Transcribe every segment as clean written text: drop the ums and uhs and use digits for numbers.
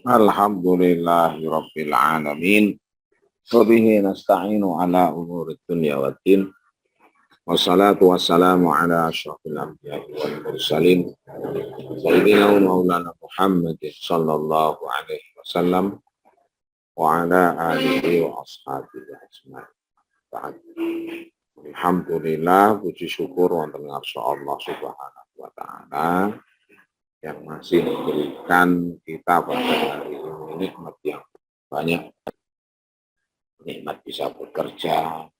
Alhamdulillahirabbil alamin. Wa bihi nasta'inu ala umurid dunya waddin. Wassalatu wassalamu ala asyrafil anbiya'i wal mursalin. Sayyidina wa maulana Muhammad sallallahu alaihi wasallam wa ala alihi wa ashabihi ajma'in. Ba'd. Alhamdulillah, puji syukur wonten ngarsa Allah Subhanahu wa taala yang masih memberikan kita pada hari ini nikmat yang banyak. Nikmat bisa bekerja,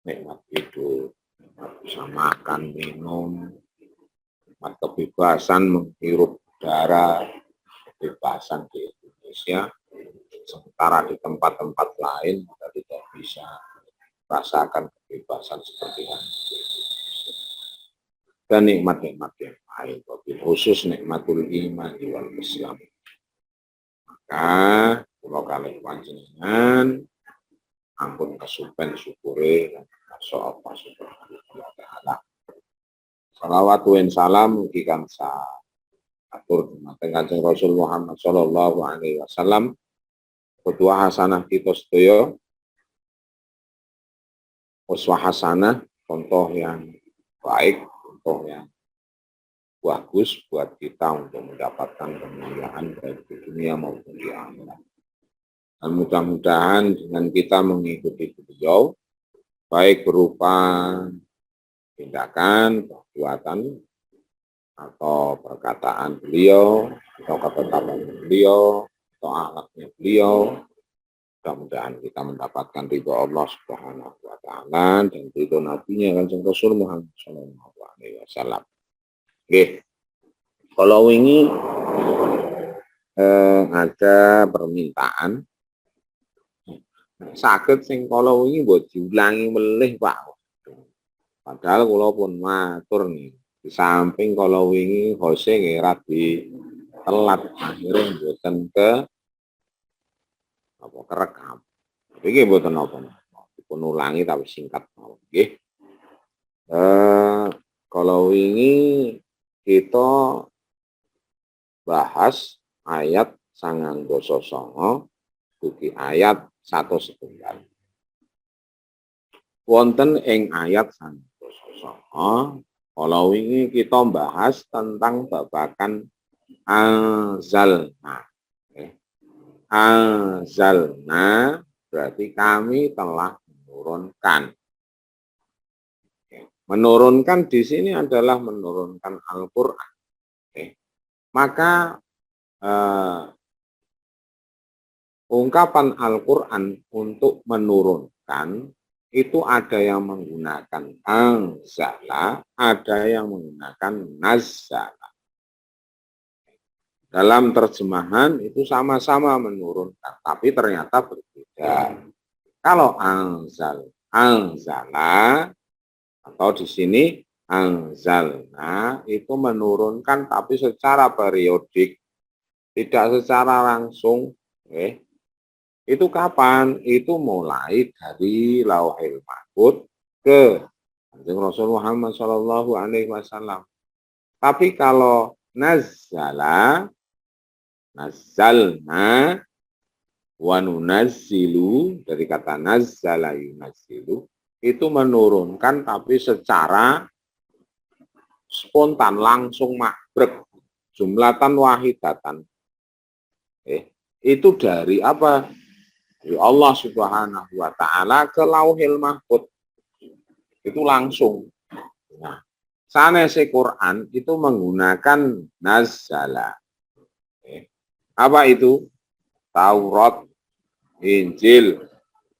nikmat hidup, nikmat bisa makan, minum, nikmat kebebasan menghirup udara, kebebasan di Indonesia. Sementara di tempat-tempat lain kita tidak bisa merasakan kebebasan seperti yang di Indonesia. Dan nikmat-nikmat yang lain, khusus nikmatul iman wal Islam. Maka kalau kalian panjenengan ampun kesupen syukure so Allah Subhanahu wa taala. Shalawat wa salam mugi kansa atur dumateng Kanjeng Rasul Muhammad sallallahu alaihi wasallam. Qudwah hasanah kita sedaya. Uswah hasanah, contoh yang baik, contoh yang bagus buat kita untuk mendapatkan kemuliaan baik di dunia maupun di akhirat. Dan mudah-mudahan dengan kita mengikuti beliau, baik berupa tindakan, perbuatan, atau perkataan beliau, atau ketetapan beliau, atau akhlaknya beliau, mudah-mudahan kita mendapatkan ridho Allah Subhanahu wa taala dan ridho Nabi-Nya Kanjeng Rasul Muhammad sallallahu alaihi wasallam. Oke. Kalau ini ada permintaan saged sing kala wingi mbok diulangi melih Pak. Padahal kula pun matur nih, di samping kala wingi hose nggih radi telat akhirnya mboten kerekam. Iki mboten napa-napa. Dipun ulangi tapi singkat mawon nggih. Kala wingi kita bahas ayat 99 dugi ayat 1 setunggal. Wonten ing ayat 99 kala wingi kita bahas tentang babakan anzalna. Anzalna berarti kami telah menurunkan. Menurunkan di sini adalah menurunkan Al-Qur'an. Maka ungkapan Al-Qur'an untuk menurunkan itu ada yang menggunakan anzala, ada yang menggunakan nazzala. Dalam terjemahan itu sama-sama menurunkan, tapi ternyata berbeda. Kalau anzala atau di sini anzalna itu menurunkan tapi secara periodik, tidak secara langsung. Itu kapan? Itu mulai dari Lauhil Mahfuz ke Kanjeng Rasul Muhammad sallallahu alaihi wasallam. Tapi kalau nazzalna wa nunazzilu, dari kata nazzala yunazzilu, itu menurunkan tapi secara spontan, langsung mabrek, jumlatan wahidatan. Itu dari apa? Dari Allah Subhanahu wa taala ke Lauhil Mahfuz. Itu langsung. Nah, sanese Quran itu menggunakan nazzala. Apa itu? Taurat, Injil,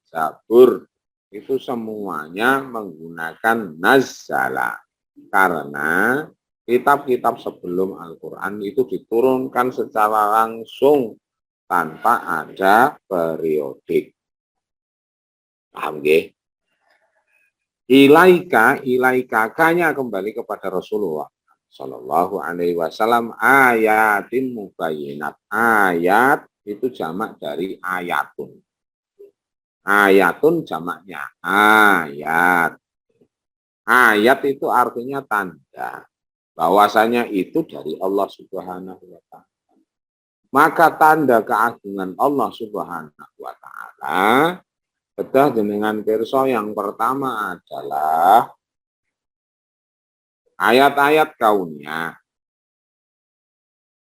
Zabur, itu semuanya menggunakan nazzala. Karena kitab-kitab sebelum Al-Quran itu diturunkan secara langsung tanpa ada periodik. Paham nggih? Ilaika kanya kembali kepada Rasulullah sallallahu alaihi wasallam ayatin mubayyinat. Ayat itu jamak dari ayatun. Ayatun jamaknya ayat. Ayat itu artinya tanda bahwasanya itu dari Allah Subhanahu wa taala. Maka tanda keagungan Allah Subhanahu wa taala kedah jenengan pirsa yang pertama adalah ayat-ayat kauniyah.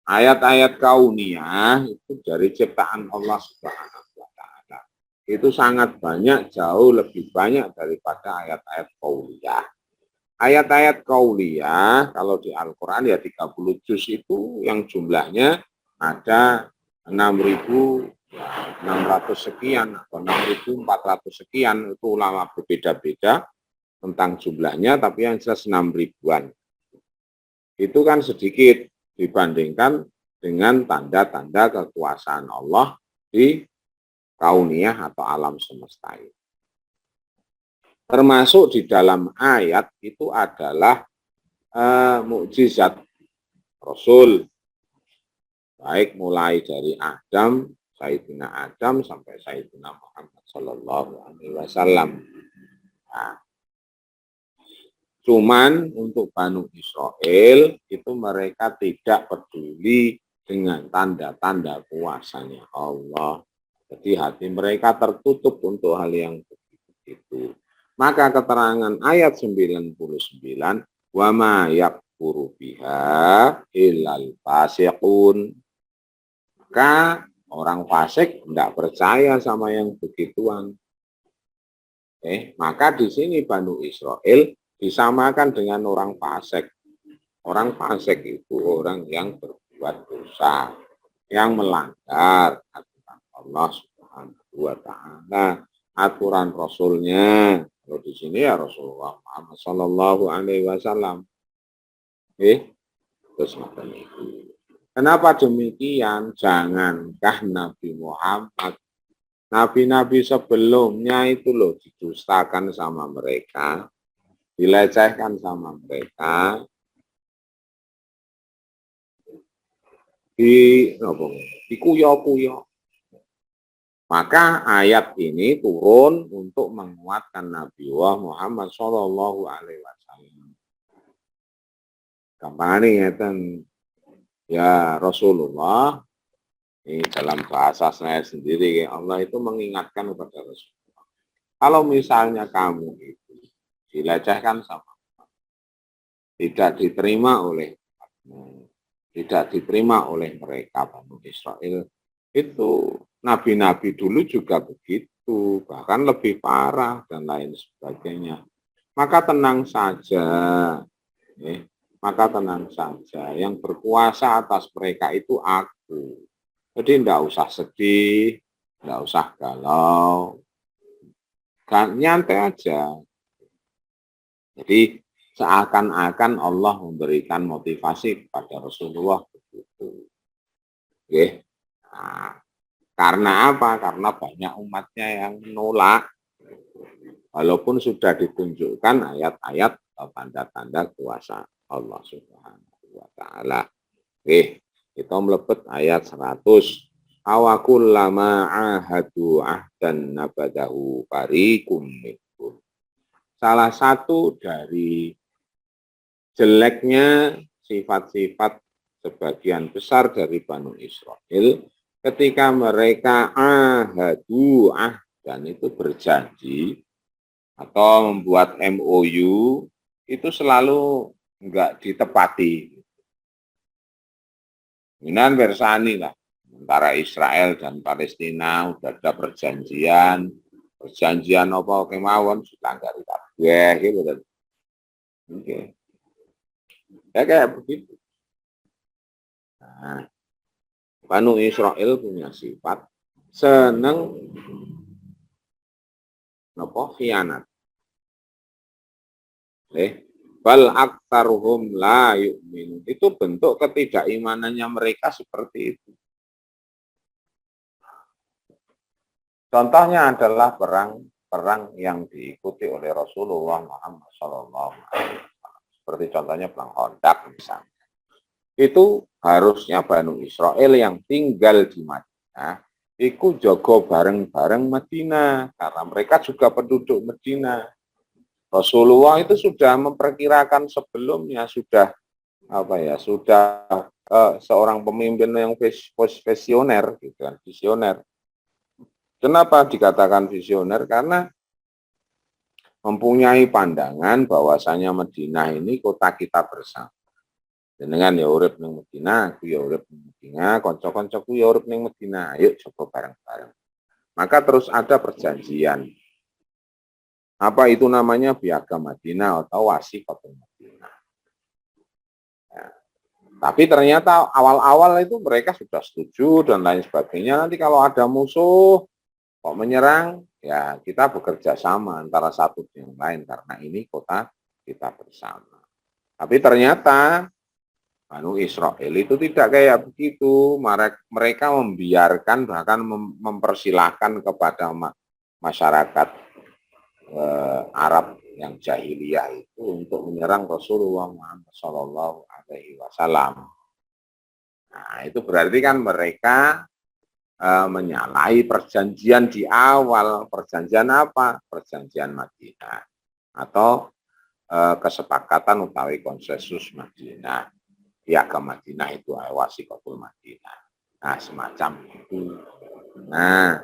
Ayat-ayat kauniyah itu dari ciptaan Allah Subhanahu wa taala. Itu sangat banyak, jauh lebih banyak daripada ayat-ayat kauliyah. Ayat-ayat kauliyah kalau di Al-Qur'an ya 30 juz itu yang jumlahnya ada 6.600 sekian atau 6.400 sekian, itu ulama berbeda-beda tentang jumlahnya, tapi yang jelas 6 ribuan. Itu kan sedikit dibandingkan dengan tanda-tanda kekuasaan Allah di kauniyah atau alam semesta ini. Termasuk di dalam ayat itu adalah mukjizat Rasul, baik mulai dari Sayyidina Adam sampai Sayyidina Muhammad Sallallahu Alaihi Wasallam. Nah, cuman untuk Banu Israel itu mereka tidak peduli dengan tanda-tanda kuasanya Allah. Jadi hati mereka tertutup untuk hal yang begitu. Maka keterangan ayat 99, wa ma yakfuru biha illal fasiqun. Maka orang fasik tidak percaya sama yang begituan. Maka di sini Banu Israel disamakan dengan orang fasik. Orang fasik itu orang yang berbuat dosa, yang melanggar aturan Allah Subhanahu wa taala, aturan Rasulnya. Kalau di sini ya Rasulullah Muhammad Sallallahu Alaihi Wasallam. Terus macam itu. Kenapa demikian? Jangankah Nabi Muhammad, nabi-nabi sebelumnya itu loh didustakan sama mereka, dilecehkan sama mereka, dikuyo-kuyo. Maka ayat ini turun untuk menguatkan Nabi Muhammad Shallallahu Alaihi Wasallam. Kampanye ya Rasulullah, ini dalam bahasa saya sendiri, Allah itu mengingatkan kepada Rasulullah. Kalau misalnya kamu itu dilecehkan sama, tidak diterima oleh mereka Bani Israel, itu nabi-nabi dulu juga begitu, bahkan lebih parah dan lain sebagainya. Maka tenang saja, yang berkuasa atas mereka itu aku. Jadi tidak usah sedih, tidak usah galau, nyantai aja. Jadi seakan-akan Allah memberikan motivasi kepada Rasulullah begitu. Nah, karena apa? Karena banyak umatnya yang menolak, walaupun sudah ditunjukkan ayat-ayat atau tanda-tanda kuasa Allah Subhanahu wa taala. Kita melebet ayat 100. Awakullama ahadu ahdan nabadahu fariqum minhum. Salah satu dari jeleknya sifat-sifat sebagian besar dari Banu Israel ketika mereka dan itu berjanji atau membuat MOU itu selalu enggak ditepati. Minan bersani lah antara Israel dan Palestina udah ada perjanjian apa kemauan dilanggari kabeh gitu kan. Oke. Ya kayak begitu. Nah, Banu Israel punya sifat seneng khianat. Bal aktsaruhum la yu'min. Itu bentuk ketidakimanannya mereka seperti itu. Contohnya adalah perang yang diikuti oleh Rasulullah Muhammad SAW. Seperti contohnya perang Khandaq misalnya. Itu harusnya Banu Israel yang tinggal di Madinah, itu jaga bareng-bareng Madinah, karena mereka juga penduduk Madinah. Rasulullah itu sudah memperkirakan sebelumnya, sudah seorang pemimpin yang visioner, gitu kan, visioner. Kenapa dikatakan visioner? Karena mempunyai pandangan bahwasanya Madinah ini kota kita bersama. Dengan ya urip ning Madinah, aku ya urip ning Madinah, kanca-kancaku ya urip ning Madinah. Ayo coba bareng-bareng. Maka terus ada perjanjian. Apa itu namanya? Piagam Madinah atau Wasiqatul Madinah. Ya. Tapi ternyata awal-awal itu mereka sudah setuju dan lain sebagainya. Nanti kalau ada musuh kok menyerang, ya kita bekerja sama antara satu dengan lain karena ini kota kita bersama. Tapi ternyata Banu Israel itu tidak kayak begitu. Mereka membiarkan bahkan mempersilahkan kepada masyarakat Arab yang jahiliyah itu untuk menyerang Rasulullah Muhammad Shallallahu Alaihi Wasallam. Nah, itu berarti kan mereka menyalahi perjanjian di awal. Perjanjian apa? Perjanjian Madinah atau kesepakatan utawi konsensus Madinah. Piagam Madinah itu Wasiqatul Madinah. Nah, semacam itu. Nah,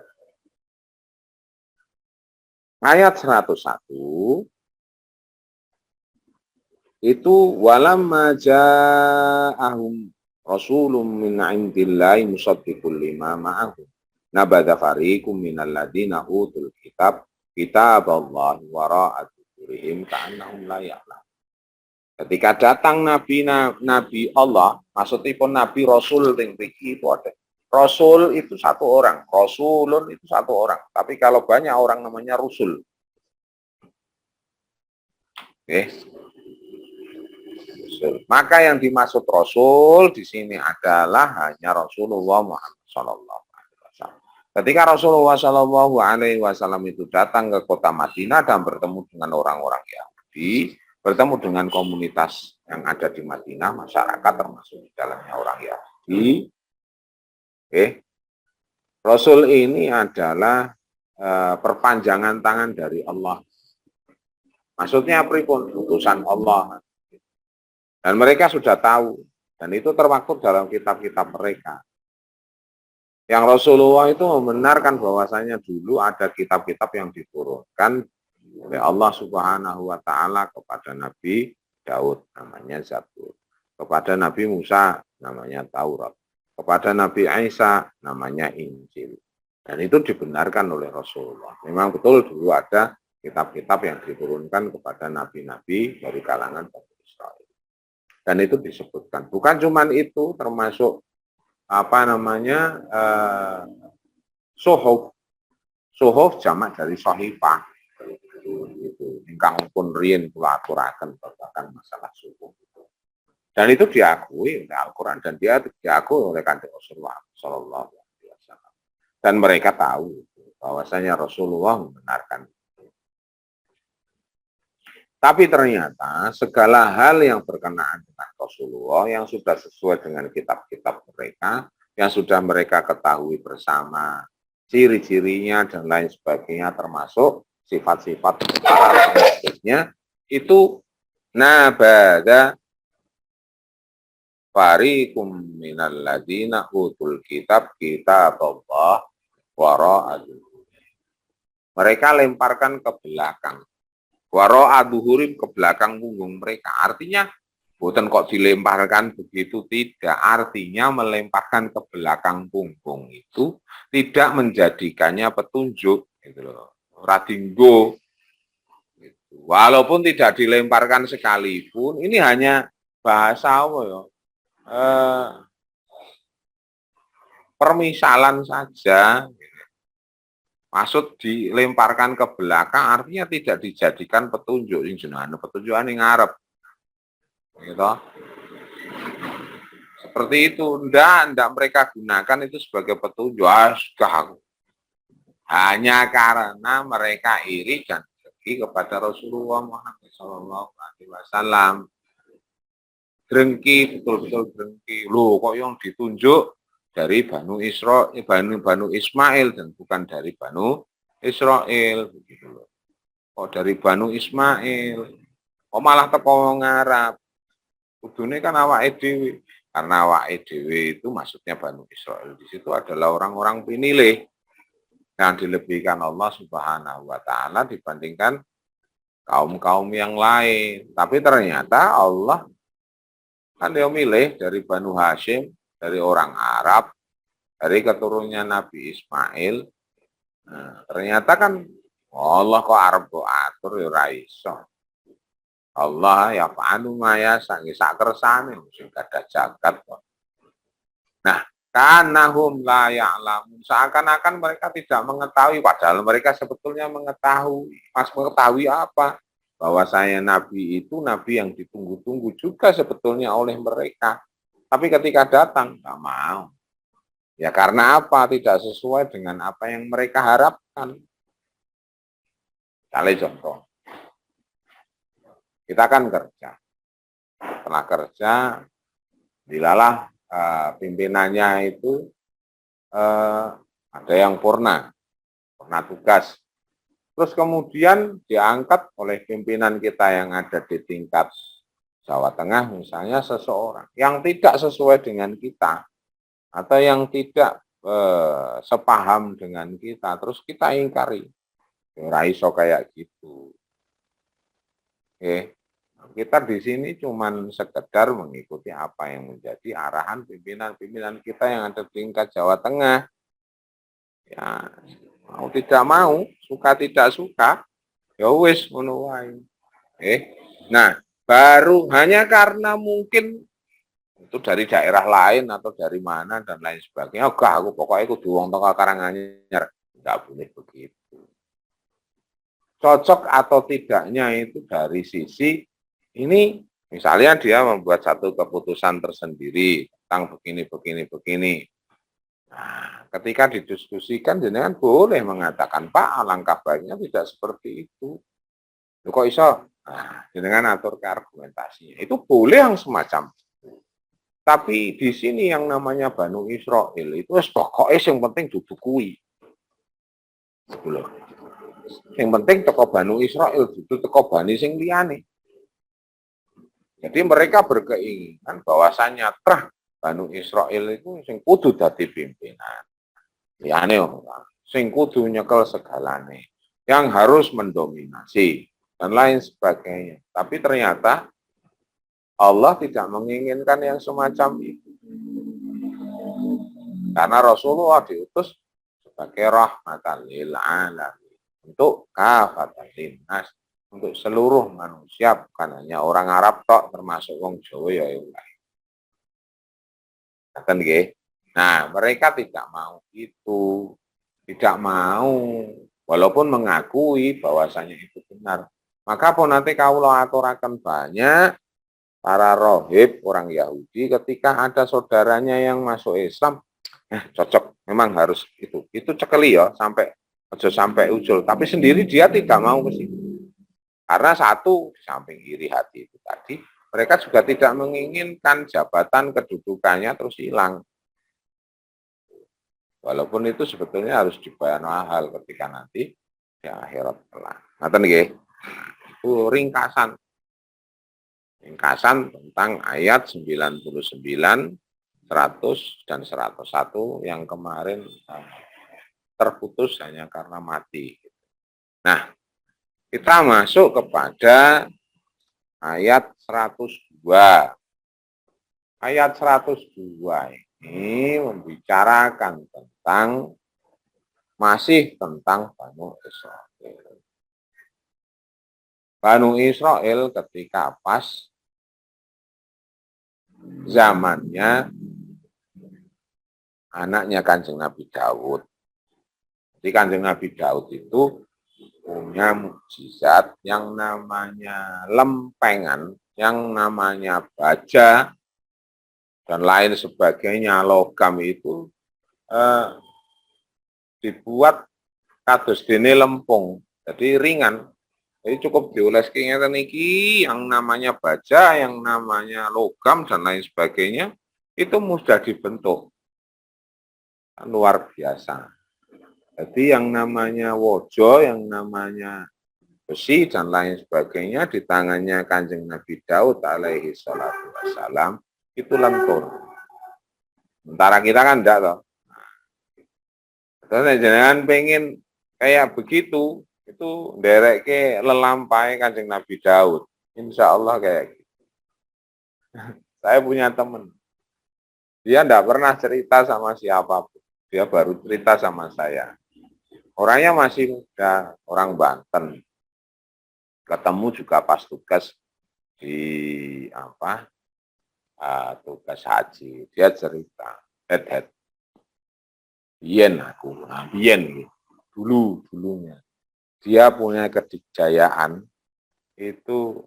ayat 101 itu walamma ja'ahum rasulun min indillahi musaddiqul lima ma'ahum nabadha fariqum minal ladina utul kitaballahi wara'a dzurihim ka'annahum la ya'lamun. Ketika datang nabi Allah, maksudnya pun nabi Rasul yang itu ada. Rasul itu satu orang, Rasulun itu satu orang. Tapi kalau banyak orang namanya Rasul. Oke. Rasul. Maka yang dimaksud Rasul di sini adalah hanya Rasulullah Muhammad Sallallahu Alaihi Wasallam. Ketika Rasulullah Sallallahu Alaihi Wasallam itu datang ke kota Madinah dan bertemu dengan orang-orang Yahudi, bertemu dengan komunitas yang ada di Madinah, masyarakat termasuk di dalamnya orang Yahudi. Rasul ini adalah perpanjangan tangan dari Allah. Maksudnya pripun? Utusan Allah. Dan mereka sudah tahu. Dan itu termaktub dalam kitab-kitab mereka. Yang Rasulullah itu membenarkan bahwasanya dulu ada kitab-kitab yang diturunkan oleh Allah Subhanahu wa taala kepada Nabi Daud namanya Zabur, kepada Nabi Musa namanya Taurat, kepada Nabi Isa namanya Injil. Dan itu dibenarkan oleh Rasulullah. Memang betul dulu ada kitab-kitab yang diturunkan kepada nabi-nabi dari kalangan Bani Israel. Dan itu disebutkan. Bukan cuma itu, termasuk suhuf. Suhuf jamak dari sahifah. Itu ingkang pun riyen kula aturaken babagan masalah suhuf. Dan itu diakui oleh Al-Qur'an dan dia diakui oleh Kanjeng Rasulullah sallallahu alaihi wasallam. Dan mereka tahu bahwasanya Rasulullah membenarkan itu. Tapi ternyata segala hal yang berkenaan dengan Rasulullah yang sudah sesuai dengan kitab-kitab mereka, yang sudah mereka ketahui bersama, ciri-cirinya dan lain sebagainya termasuk sifat-sifat selanjutnya itu nabada fariqum minal ladina utul kitab Allah wara'a. Mereka lemparkan ke belakang. Wara'a duhurim ke belakang punggung mereka. Artinya bukan kok dilemparkan begitu, tidak. Artinya melemparkan ke belakang punggung itu tidak menjadikannya petunjuk gitu loh. Radinggo. Walaupun tidak dilemparkan sekalipun, ini hanya bahasa apa ya? Permisalan saja. Maksud dilemparkan ke belakang artinya tidak dijadikan petunjuk sing jenenge petunjukan ning ngarep. Gitu. Seperti itu, ndak mereka gunakan itu sebagai petunjuk. Hanya karena mereka iri dan dengki kepada Rasulullah Muhammad SAW. Dengki, betul-betul dengki. Loh, kok yang ditunjuk dari Banu Israel, Banu Ismail dan bukan dari Banu Israel, begitu loh. Kok dari Banu Ismail? Kok malah teko wong Arab? Kudune kan awake dhewe. Karena wae dewe itu maksudnya Banu Israel. Di situ adalah orang-orang pinilih yang dilebihkan Allah Subhanahu wa taala dibandingkan kaum-kaum yang lain. Tapi ternyata Allah kan dia milih dari Banu Hashim, dari orang Arab, dari keturunannya Nabi Ismail. Nah, ternyata kan Allah kok Arab kok atur ya ora iso. Allah ya fa'alu maya sangi sak kersane sing gadah jagat kok. Nah, kanahum la ya'lamun. Seakan-akan mereka tidak mengetahui padahal mereka sebetulnya mengetahui. Mas mengetahui apa? Bahwa saya nabi itu nabi yang ditunggu-tunggu juga sebetulnya oleh mereka. Tapi ketika datang enggak mau. Ya karena apa? Tidak sesuai dengan apa yang mereka harapkan. Misalnya contoh. Kita kan kerja. Setelah kerja, dilalah pimpinannya itu ada yang purna tugas. Terus kemudian diangkat oleh pimpinan kita yang ada di tingkat Jawa Tengah, misalnya seseorang yang tidak sesuai dengan kita atau yang tidak sepaham dengan kita, terus kita ingkari. Ora iso kayak gitu. Oke. Kita di sini cuman sekedar mengikuti apa yang menjadi arahan pimpinan-pimpinan kita yang ada di tingkat Jawa Tengah. Ya, mau tidak mau, suka tidak suka, ya wis ngono wae. Nah, baru hanya karena mungkin itu dari daerah lain atau dari mana dan lain sebagainya. Enggak, aku pokoknya kudu wong teko Karanganyar. Enggak boleh begitu. Cocok atau tidaknya itu dari sisi ini, misalnya dia membuat satu keputusan tersendiri tentang begini. Nah, ketika didiskusikan, jenengan boleh mengatakan, Pak, alangkah baiknya tidak seperti itu. Loh, kok iso? Nah, jenengan atur ke argumentasinya. Itu boleh yang semacam itu. Tapi di sini yang namanya Banu Israel itu pokoknya yang penting dudukui. Yang penting teko Banu Israel, itu teko Bani sing liyane. Jadi mereka berkeinginan bahwasannya Banu Israel itu sing kudu dadi pimpinan. Liyane ora. Sing kudu nyekel segalane. Yang harus mendominasi dan lain sebagainya. Tapi ternyata Allah tidak menginginkan yang semacam itu. Karena Rasulullah diutus sebagai rahmatan lil alamin. Untuk kafatan linnas. Untuk seluruh manusia, bukan hanya orang Arab tok, termasuk wong Jawa ya. Nah, mereka tidak mau itu, tidak mau, walaupun mengakui bahwasanya itu benar. Maka pun nanti kaulah aturaken banyak para rohib orang Yahudi ketika ada saudaranya yang masuk Islam, cocok, memang harus itu cekeli ya sampai ujul. Tapi sendiri dia tidak mau ke situ. Karena satu, di samping iri hati itu tadi, mereka juga tidak menginginkan jabatan kedudukannya terus hilang. Walaupun itu sebetulnya harus dibayar mahal ketika nanti di akhirat kelak. Ngaten nggih. Itu ringkasan tentang ayat 99, 100 dan 101 yang kemarin terputus hanya karena mati. Nah, kita masuk kepada ayat 102. Ayat 102 ini membicarakan masih tentang Banu Israel. Banu Israel ketika pas zamannya anaknya Kanjeng Nabi Daud. Jadi Kanjeng Nabi Daud itu punya mukjizat yang namanya lempengan, yang namanya baja, dan lain sebagainya, logam itu dibuat kados dene lempung, jadi ringan. Jadi cukup dioleski ngeten iki yang namanya baja, yang namanya logam dan lain sebagainya itu mudah dibentuk. Luar biasa. Jadi yang namanya wojo, yang namanya besi dan lain sebagainya di tangannya Kanjeng Nabi Daud alaihi salatu wassalam itu lentur. Sementara kita kan enggak toh. Terus jangan pengen kayak begitu, itu nderek ke lelampai Kanjeng Nabi Daud. Insya Allah kayak gitu. Saya punya teman, dia enggak pernah cerita sama siapapun. Dia baru cerita sama saya. Orangnya masih muda, orang Banten. Ketemu juga pas tugas di apa? Tugas haji. Dia cerita, head Bien aku, nah, Bien dulunya. Dia punya kedikjayaan itu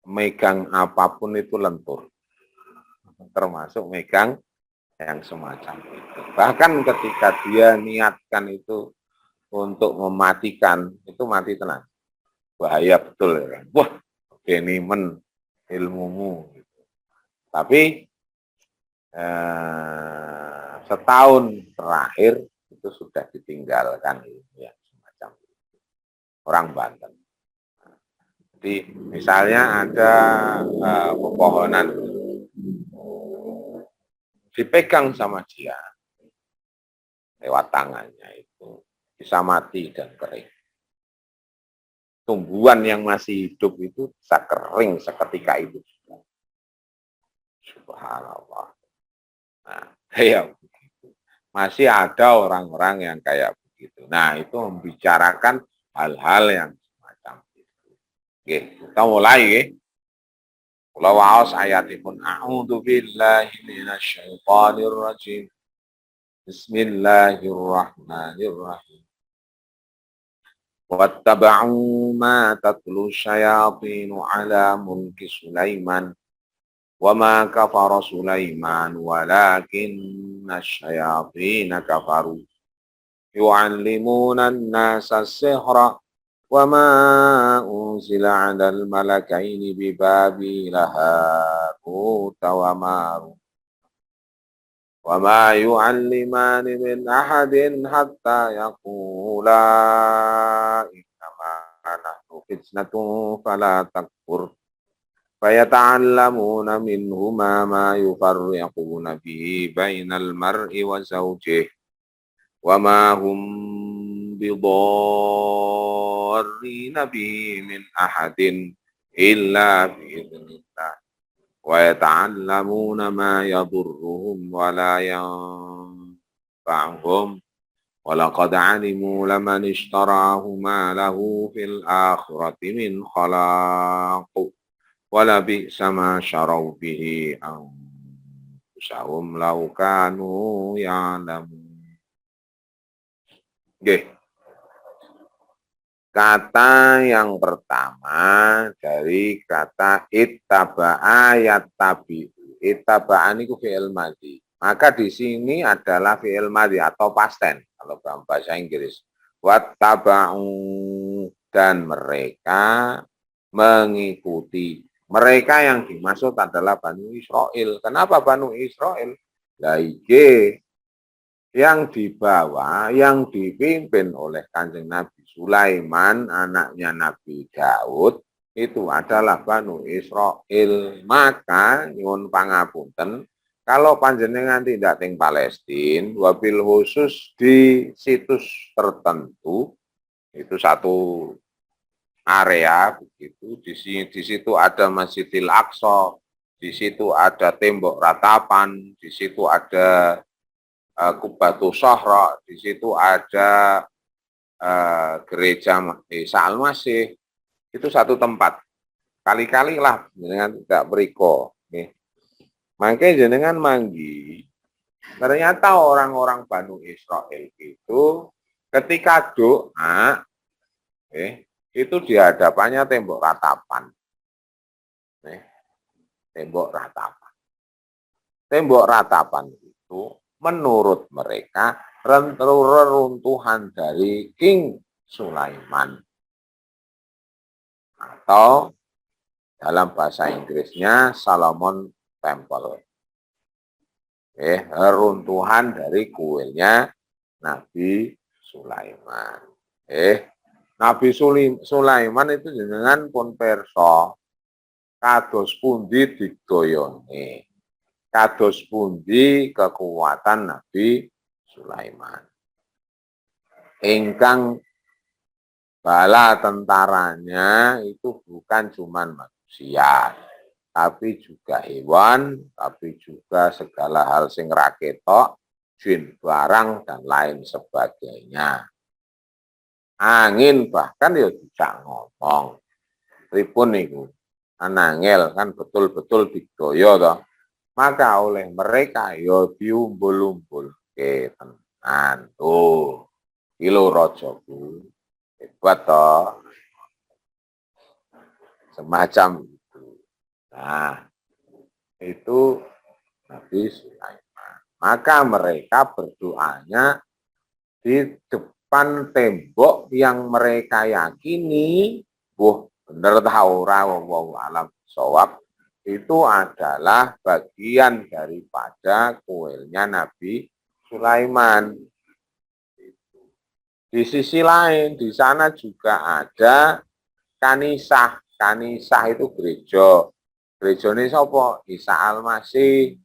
megang apapun itu lentur, termasuk megang yang semacam itu. Bahkan ketika dia niatkan itu untuk mematikan, itu mati tenang. Bahaya betul ya kan. Wah, genimen ilmumu. Tapi setahun terakhir itu sudah ditinggalkan ya semacam itu. Orang Banten. Jadi misalnya ada pepohonan dipegang sama dia lewat tangannya itu bisa mati dan kering. Tumbuhan yang masih hidup itu bisa kering seketika itu. Subhanallah. Nah, ya begitu. Masih ada orang-orang yang kayak begitu. Nah, itu membicarakan hal-hal yang semacam itu. Oke, kita mulai ya. Kula waos ayatipun a'udzu billahi minasyaitonir rajim. Bismillahirrahmanirrahim. Wattaba'u ma tatlu syayatinu ala mulki Sulaiman wa ma kafara Sulaiman walakinna syayatina kafaru yu'allimuna an-nasa as-sihra wa ma unzila 'alal malakaini bi Babila Harut wa Marut وما يعلمان من أحد حتى يقولا إنما نحن فتنة فلا تكفر فيتعلمون منهما ما يفرقون به بين المرء وزوجه وما هم بضارين به من أحد إلا بإذن الله ويتعلمون ما يضرهم ولا ينفعهم ولقد علموا لمن اشتراه ما له في الآخرة من خلاق ولبئس ما شروا به أنفسهم لو كانوا يعلمون. Kata yang pertama dari kata ittaba'a yattabi'u. Ittaba'an itu fi'il madhi. Maka di sini adalah fi'il madhi atau past tense kalau dalam bahasa Inggris. Wattaba'u, dan mereka mengikuti. Mereka yang dimaksud adalah Banu Israel. Kenapa Banu Israel? Yang dibawa, yang dipimpin oleh Kanjeng Nabi Sulaiman, anaknya Nabi Daud, itu adalah Banu Israel. Maka, nyuwun pangapunten, kalau panjenengan tidak ting Palestina, wabil khusus di situs tertentu, itu satu area begitu, di situ ada Masjidil Aqsa, di situ ada tembok ratapan, di situ ada Kubatu Sahra, di situ ada gereja Isa Al-Masih, itu satu tempat. Kali-kali lah jenengan tidak beriko. Makanya jenengan manggi, ternyata orang-orang Banu Israel itu ketika doa, itu di hadapannya tembok ratapan. Tembok ratapan. Tembok ratapan itu menurut mereka reruntuhan dari King Sulaiman, atau dalam bahasa Inggrisnya Solomon Temple. Reruntuhan dari kuilnya Nabi Sulaiman. Nabi Sulaiman itu jenengan pun perso kados pundi digdoyone. kados pundi kekuatan Nabi Sulaiman. Ingkang bala tentaranya itu bukan cuma manusia, tapi juga hewan, tapi juga segala hal sing raketok, jin barang dan lain sebagainya. Angin bahkan ya bisa ngomong. Pripun niku? Anangel kan betul-betul digoyo toh. Maka oleh mereka ya diumbul-umbul ke tenan tuh. Kilo rojoku hebat toh. Semacam itu. Nah, itu Nabi Sulaiman. Maka mereka berdoanya di depan tembok yang mereka yakini, bener tahu wallahu alam shawab, itu adalah bagian daripada kuilnya Nabi Sulaiman. Di sisi lain, di sana juga ada kanisah. Kanisah itu gereja. Gereja ini siapa? Isa Al-Masih.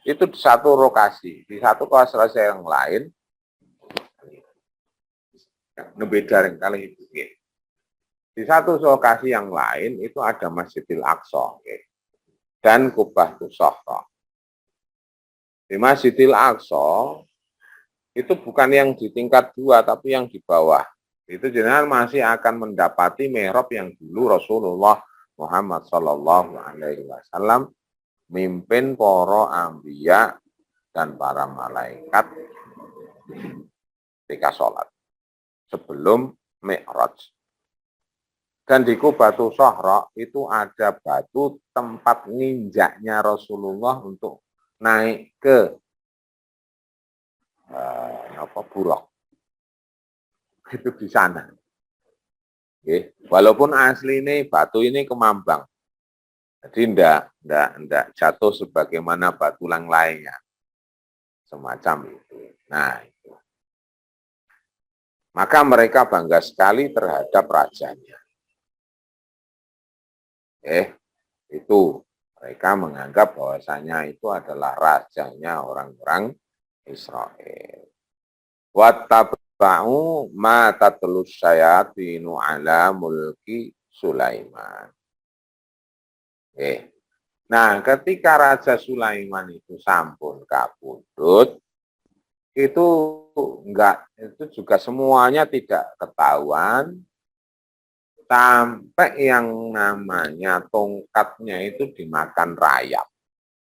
Itu di satu lokasi. Di satu lokasi yang lain, beda kali itu. Di satu lokasi yang lain itu ada Masjidil Aqsa dan Qubbatus Sakhra. Di Masjidil Aqsa itu bukan yang di tingkat 2 tapi yang di bawah. Itu jenengan masih akan mendapati mihrab yang dulu Rasulullah Muhammad Shallallahu Alaihi Wasallam mimpin para anbiya dan para malaikat ketika sholat sebelum mi'raj. Dan di Qubbatus Sakhra itu ada batu tempat nginjaknya Rasulullah untuk naik ke Buraq. Itu di sana. Walaupun asli ini batu ini kemambang. Jadi enggak jatuh sebagaimana batu yang lainnya. Semacam itu. Nah, itu. Maka mereka bangga sekali terhadap rajanya. Itu mereka menganggap bahwasanya itu adalah rajanya orang-orang Israel. Wattaba'u ma tatlus syayatinu ala mulki Sulaiman. Nah, ketika Raja Sulaiman itu sampun kapundhut, itu juga semuanya tidak ketahuan sampai yang namanya tongkatnya itu dimakan rayap.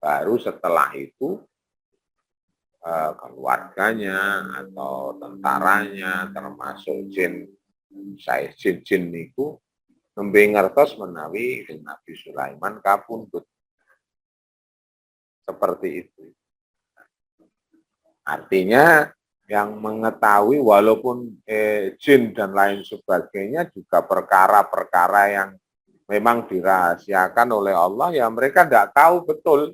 Baru setelah itu keluarganya atau tentaranya termasuk jin niku nembe ngertos menawi Nabi Sulaiman kapundhut. Seperti itu. Artinya yang mengetahui walaupun jin dan lain sebagainya juga perkara-perkara yang memang dirahasiakan oleh Allah, ya mereka tidak tahu betul.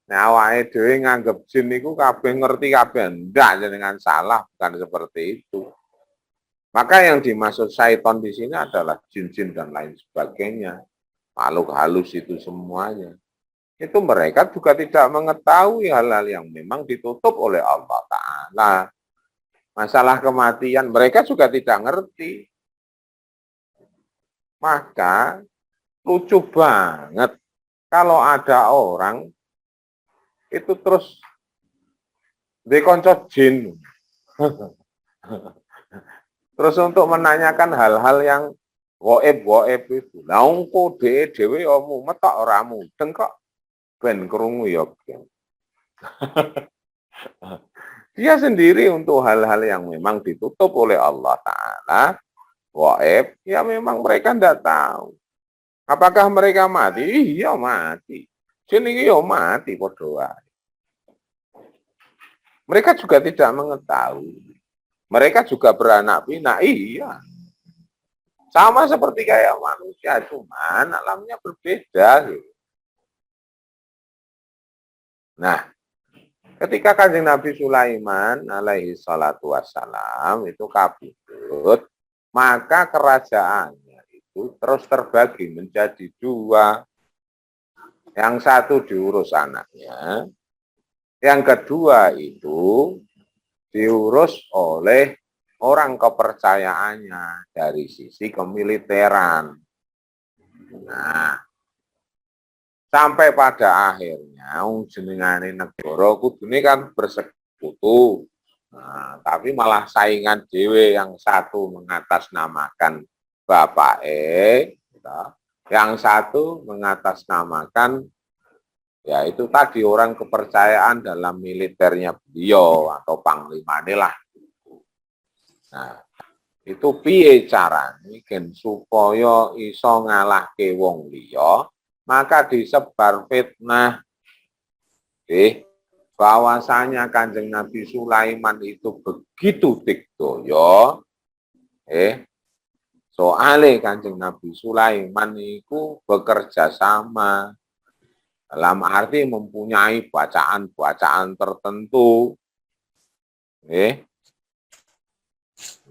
Nah, awake dhewe nganggep jin niku kabeh ngerti kabeh, ndak dengan salah, bukan seperti itu. Maka yang dimaksud syaitan di sini adalah jin-jin dan lain sebagainya. Makhluk halus itu semuanya. Itu mereka juga tidak mengetahui hal-hal yang memang ditutup oleh Allah Ta'ala. Masalah kematian mereka juga tidak ngerti. Maka lucu banget kalau ada orang itu terus dikonco jin. Terus untuk menanyakan hal-hal yang goib itu. Lah engko dhewe omu metok ora mudeng kok ben krungu ya. Dia sendiri untuk hal-hal yang memang ditutup oleh Allah Ta'ala, goib, ya memang mereka tidak tahu. Apakah mereka mati? Iya mati. Jin iki ya mati padha. Mereka juga tidak mengetahui. Mereka juga beranak pinak, iya. Sama seperti kayak manusia, cuman alamnya berbeda. Gitu. Nah, ketika Kanjeng Nabi Sulaiman alaihi salatu wassalam itu kabudut, maka kerajaannya itu terus terbagi menjadi dua. Yang satu diurus anaknya, yang kedua itu diurus oleh orang kepercayaannya dari sisi kemiliteran. Nah, sampai pada akhirnya jenengane negara kudune kan bersekutu. Nah, tapi malah saingan dewe yang satu mengatasnamakan Bapak yang satu mengatasnamakan ya itu tadi orang kepercayaan dalam militernya beliau atau panglimane lah. Nah, itu piye carane gen supaya iso ngalahke wong liya, maka disebar fitnah bahwasanya Kanjeng Nabi Sulaiman itu begitu digdaya soalnya Kanjeng Nabi Sulaiman itu bekerja sama dalam arti mempunyai bacaan-bacaan tertentu.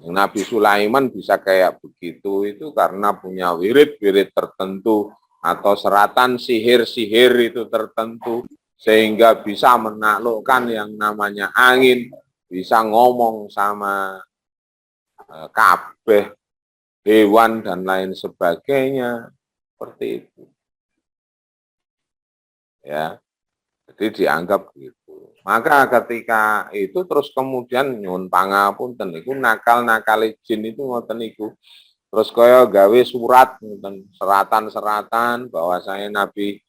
Nabi Sulaiman bisa kayak begitu itu karena punya wirid-wirid tertentu atau seratan sihir-sihir itu tertentu sehingga bisa menaklukkan yang namanya angin, bisa ngomong sama kabeh hewan dan lain sebagainya seperti itu. Ya. Jadi dianggap gitu. Maka ketika itu terus kemudian nyun pangapunten niku nakal-nakale jin itu ngoten niku. Terus kaya gawe surat ngoten, seratan-seratan bahwa saya Nabi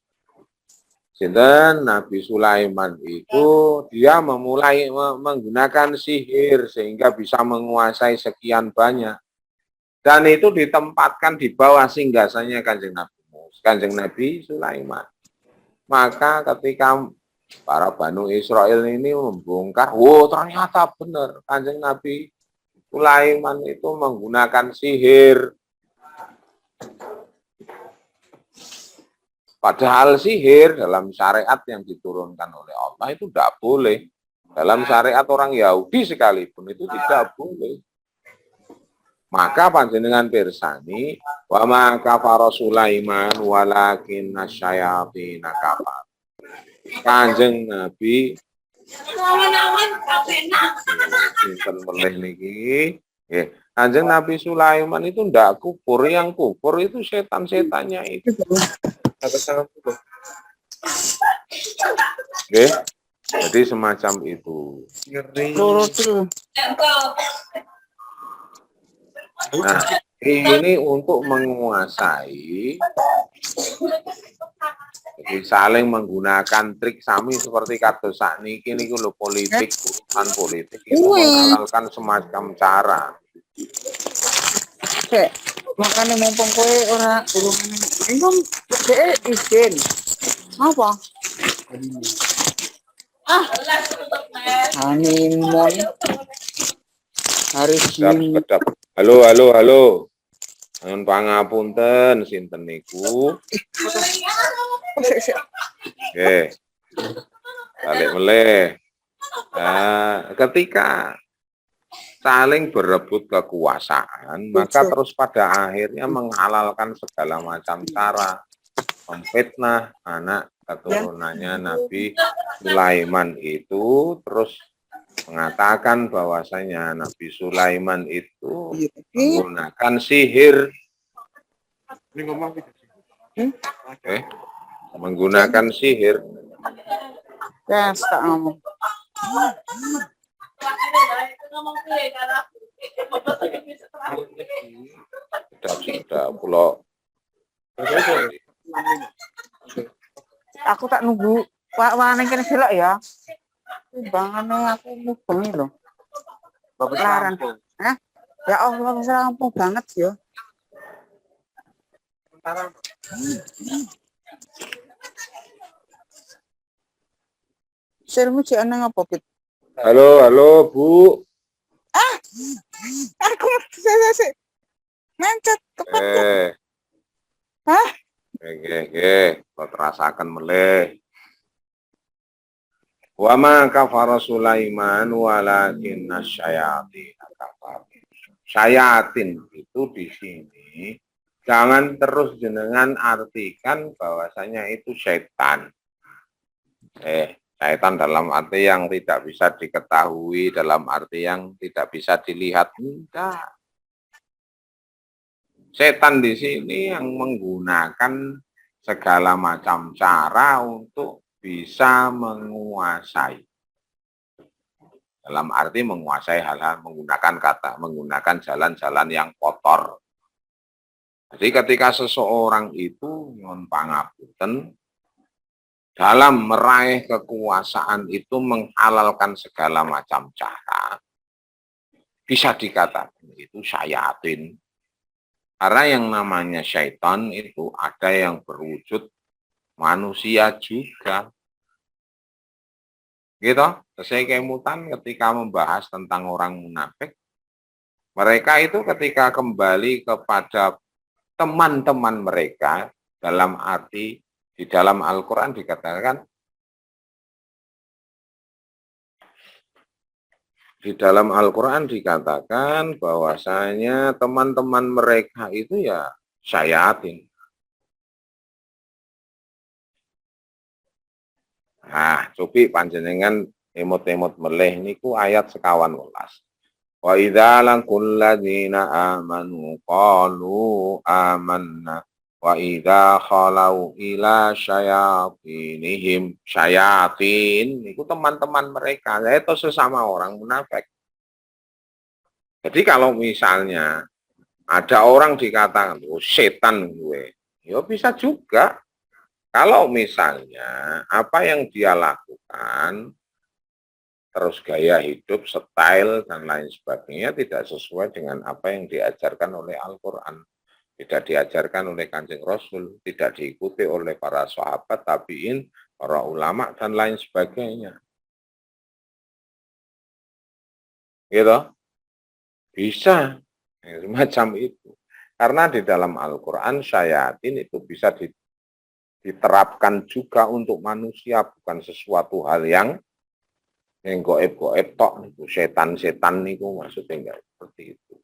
sinten Nabi Sulaiman itu dia memulai menggunakan sihir sehingga bisa menguasai sekian banyak. Dan itu ditempatkan di bawah singgasanya Kanjeng Nabi Sulaiman. Maka ketika para Banu Israel ini membongkar, ternyata benar Kanjeng Nabi Sulaiman itu menggunakan sihir. Padahal sihir dalam syariat yang diturunkan oleh Allah itu tidak boleh. Dalam syariat orang Yahudi sekalipun itu tidak boleh. Maka panjenengan pirsani wa ma kafara Sulaiman walakin asyayatin kafar. Kanjeng Nabi sinten melih niki nggih. Kanjeng Nabi Sulaiman itu ndak kufur, yang kufur itu setan-setannya itu. Nggih. Jadi semacam itu. Nah, ini untuk menguasai, jadi saling menggunakan trik sami seperti kados sakniki niku lho politik, urusan politik itu menghalalkan semacam cara. Makanya mumpung kowe ora urung engkong dhek izin. Apa? Honeymoon. Hari ini. Halo. Nyuwun pangapunten sinten niku? Nggih. Balik melih. Ketika saling berebut kekuasaan, maka terus pada akhirnya menghalalkan segala macam cara memfitnah anak keturunannya Nabi Sulaiman itu, terus mengatakan bahwasanya Nabi Sulaiman itu menggunakan sihir. Menggunakan sihir. Ya, tak ngomong. Sudah pulau. Aku tak nunggu Pak Waneng kene belok ya. Timbangane aku mubengi lho. Bapak larang. Hah? Ya Allah, wis rampung banget ya. Sirmu cek ana apa, Pit? Halo, Bu. Aku sik mencet tepat. Hah? Nggih, kok terasaken melih. Wa ma kafara Sulaiman walakin asyayatin kafar. Syayatin itu di sini Jangan terus jenengan artikan bahwasanya itu setan. Setan dalam arti yang tidak bisa diketahui, dalam arti yang tidak bisa dilihat. Enggak. Setan di sini yang menggunakan segala macam cara untuk bisa menguasai. Dalam arti menguasai hal-hal menggunakan jalan-jalan yang kotor. Jadi ketika seseorang itu nyuwun pangapunten dalam meraih kekuasaan itu menghalalkan segala macam cara, bisa dikatakan itu syayatin. Karena yang namanya syaitan itu ada yang berwujud manusia juga. Gitu, selesai kemutan ketika membahas tentang orang munafik, mereka itu ketika kembali kepada teman-teman mereka, dalam arti di dalam Al-Quran dikatakan, di dalam Al-Quran dikatakan bahwasanya teman-teman mereka itu ya syayatin. Nah, cobi panjenengan emot-emot meleh niku ayat sekawan welas. Wa idza laqul ladzina amanu qalu amanna wa idza khalau ila syayatinihim, syayatin itu teman-teman mereka, yaitu sesama orang munafik. Jadi kalau misalnya ada orang dikatakan oh, setan gue, ya bisa juga. Kalau misalnya apa yang dia lakukan terus gaya hidup, style, dan lain sebagainya tidak sesuai dengan apa yang diajarkan oleh Al-Quran. Tidak diajarkan oleh Kanjeng Rasul, tidak diikuti oleh para sahabat, tabiin, para ulama, dan lain sebagainya. Gitu? Bisa. Semacam itu. Karena di dalam Al-Quran, syayatin itu bisa diterapkan juga untuk manusia, bukan sesuatu hal yang goib-goib tok, setan-setan itu maksudnya enggak seperti itu.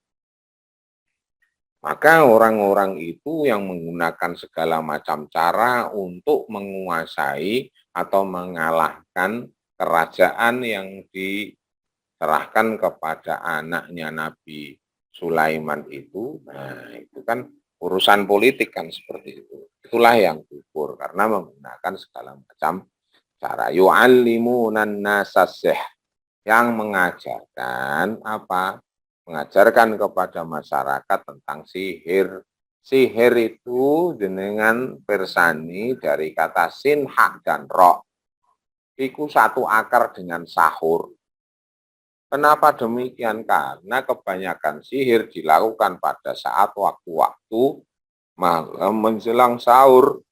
Maka orang-orang itu yang menggunakan segala macam cara untuk menguasai atau mengalahkan kerajaan yang diserahkan kepada anaknya Nabi Sulaiman itu, nah itu kan urusan politik kan seperti itu. Itulah yang kubur karena menggunakan segala macam cara. Yu'allimunan nasasih, yang mengajarkan apa? Mengajarkan kepada masyarakat tentang sihir. Sihir itu dengan persani dari kata sin, hak, dan ro. Itu satu akar dengan sahur. Kenapa demikian? Karena kebanyakan sihir dilakukan pada saat waktu-waktu malam menjelang sahur.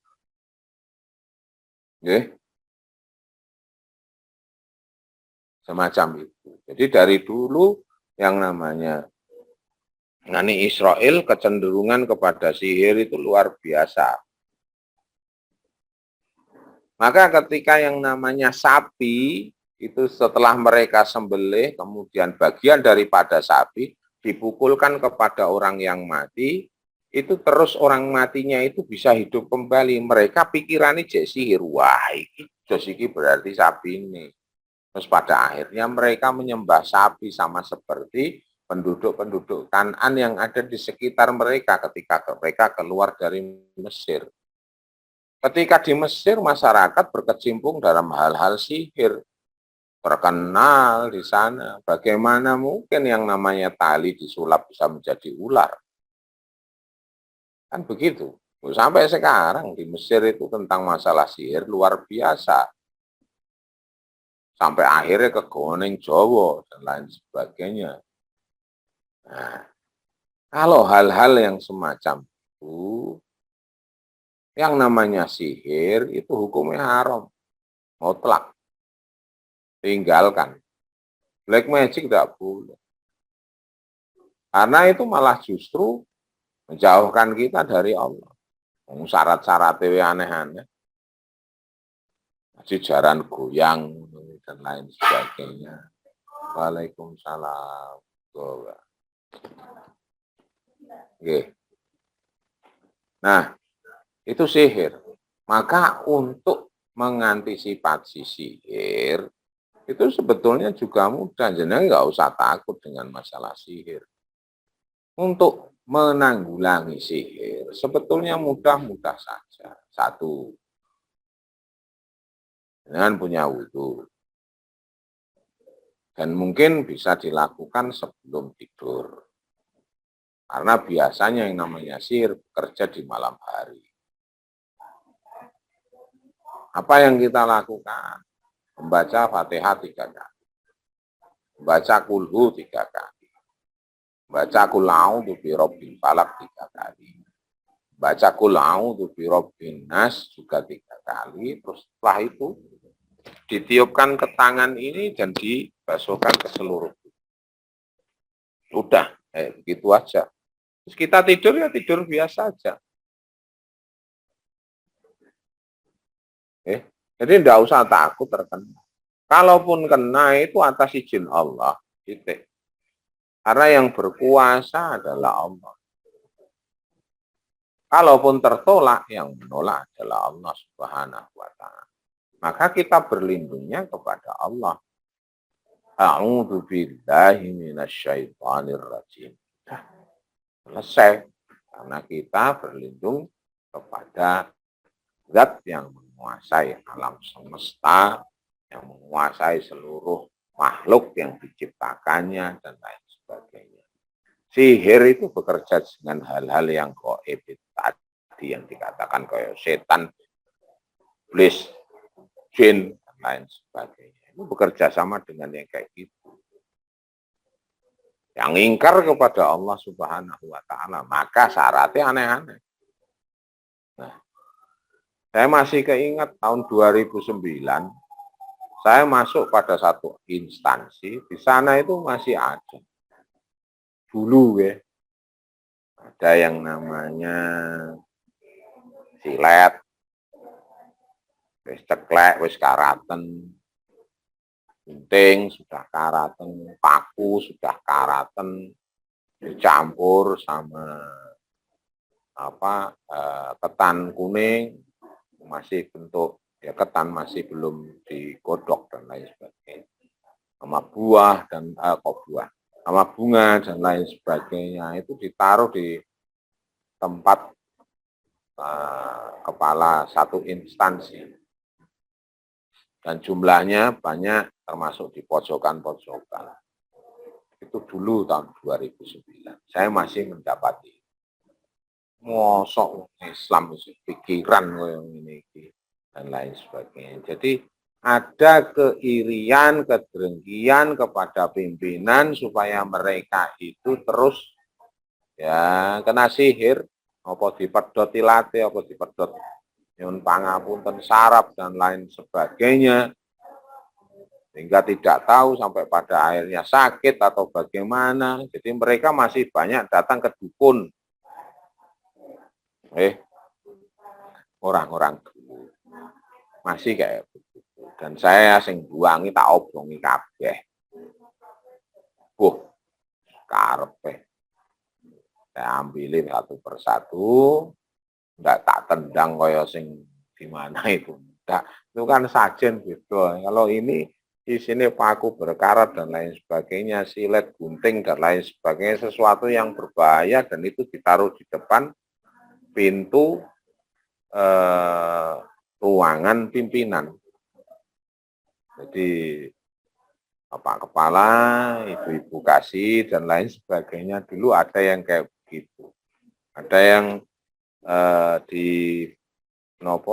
Semacam itu. Jadi dari dulu yang namanya Bani Israel kecenderungan kepada sihir itu luar biasa. Maka ketika yang namanya sapi, itu setelah mereka sembelih, kemudian bagian daripada sapi dipukulkan kepada orang yang mati, itu terus orang matinya itu bisa hidup kembali. Mereka pikirannya jadi sihir. Wah, ini berarti sapi ini. Terus pada akhirnya mereka menyembah sapi sama seperti penduduk-penduduk Kanaan yang ada di sekitar mereka ketika mereka keluar dari Mesir. Ketika di Mesir, masyarakat berkecimpung dalam hal-hal sihir. Terkenal di sana. Bagaimana mungkin yang namanya tali disulap bisa menjadi ular? Kan begitu. Sampai sekarang di Mesir itu tentang masalah sihir luar biasa. Sampai akhirnya ke Goneng Jowo dan lain sebagainya. Nah, kalau hal-hal yang semacam itu, yang namanya sihir itu hukumnya haram, mutlak, tinggalkan. Black magic tidak boleh. Karena itu malah justru menjauhkan kita dari Allah. Syarat-syaratnya aneh-aneh. Jaran goyang dan lain sebagainya. Waalaikumsalam. Oke. Nah, itu sihir. Maka untuk mengantisipasi sihir, itu sebetulnya juga mudah. Jadi nggak usah takut dengan masalah sihir. Untuk menanggulangi sihir, sebetulnya mudah-mudah saja. Satu, dengan punya wudhu. Dan mungkin bisa dilakukan sebelum tidur. Karena biasanya yang namanya sihir bekerja di malam hari. Apa yang kita lakukan? Membaca Fatihah 3 kali. Membaca kulhu 3 kali. Baca kul a'udzu birabbil falaq 3 kali. Baca kul a'udzu birabbin nas juga 3 kali. Terus setelah itu ditiupkan ke tangan ini dan dibasuhkan ke seluruh tubuh. Udah, begitu aja. Terus kita tidur ya tidur biasa aja. Jadi tidak usah takut terkena. Kalaupun kena itu atas izin Allah. Titik. Karena yang berkuasa adalah Allah. Kalaupun tertolak, yang menolak adalah Allah Subhanahu wa Ta'ala. Maka kita berlindungnya kepada Allah. A'udzu billahi minasyaitonir rajim. Selesai. Karena kita berlindung kepada zat yang menguasai alam semesta, yang menguasai seluruh makhluk yang diciptakannya, dan lain sebagainya. Sihir itu bekerja dengan hal-hal yang gaib tadi yang dikatakan kayak setan, iblis, jin, dan lain sebagainya. Itu bekerja sama dengan yang kayak gitu. Yang ingkar kepada Allah Subhanahu wa Ta'ala, maka syaratnya aneh-aneh. Nah, saya masih keingat tahun 2009, saya masuk pada satu instansi, di sana itu masih ada. Dulu ya, ada yang namanya silet, wis ceklek, wis karaten, gunting sudah karaten, paku sudah karaten, dicampur sama ketan kuning, masih bentuk ya ketan masih belum digodok dan lain sebagainya, sama buah dan sama bunga dan lain sebagainya, itu ditaruh di tempat kepala satu instansi. Dan jumlahnya banyak, termasuk di pojokan-pojokan. Itu dulu tahun 2009. Saya masih mendapati. Mosok Islam pikiran yang ini dan lain sebagainya. Jadi ada keirian, kedengkian kepada pimpinan supaya mereka itu terus ya kena sihir, apa dipedot ilate, apa dipedot nyuwun pangapunten saraf dan lain sebagainya, sehingga tidak tahu sampai pada akhirnya sakit atau bagaimana. Jadi mereka masih banyak datang ke dukun. Orang-orang dulu masih kayak begitu. Dan saya sing buangi tak oblongi kabeh. Karepe. Saya ambilin satu persatu, enggak tak tendang kaya sing gimana itu. Enggak, itu kan sajen gitu. Kalau ini di sini paku berkarat dan lain sebagainya, silet, gunting dan lain sebagainya, sesuatu yang berbahaya dan itu ditaruh di depan pintu ruangan pimpinan. Jadi Bapak Kepala, Ibu-ibu kasih dan lain sebagainya, dulu ada yang kayak begitu. Ada yang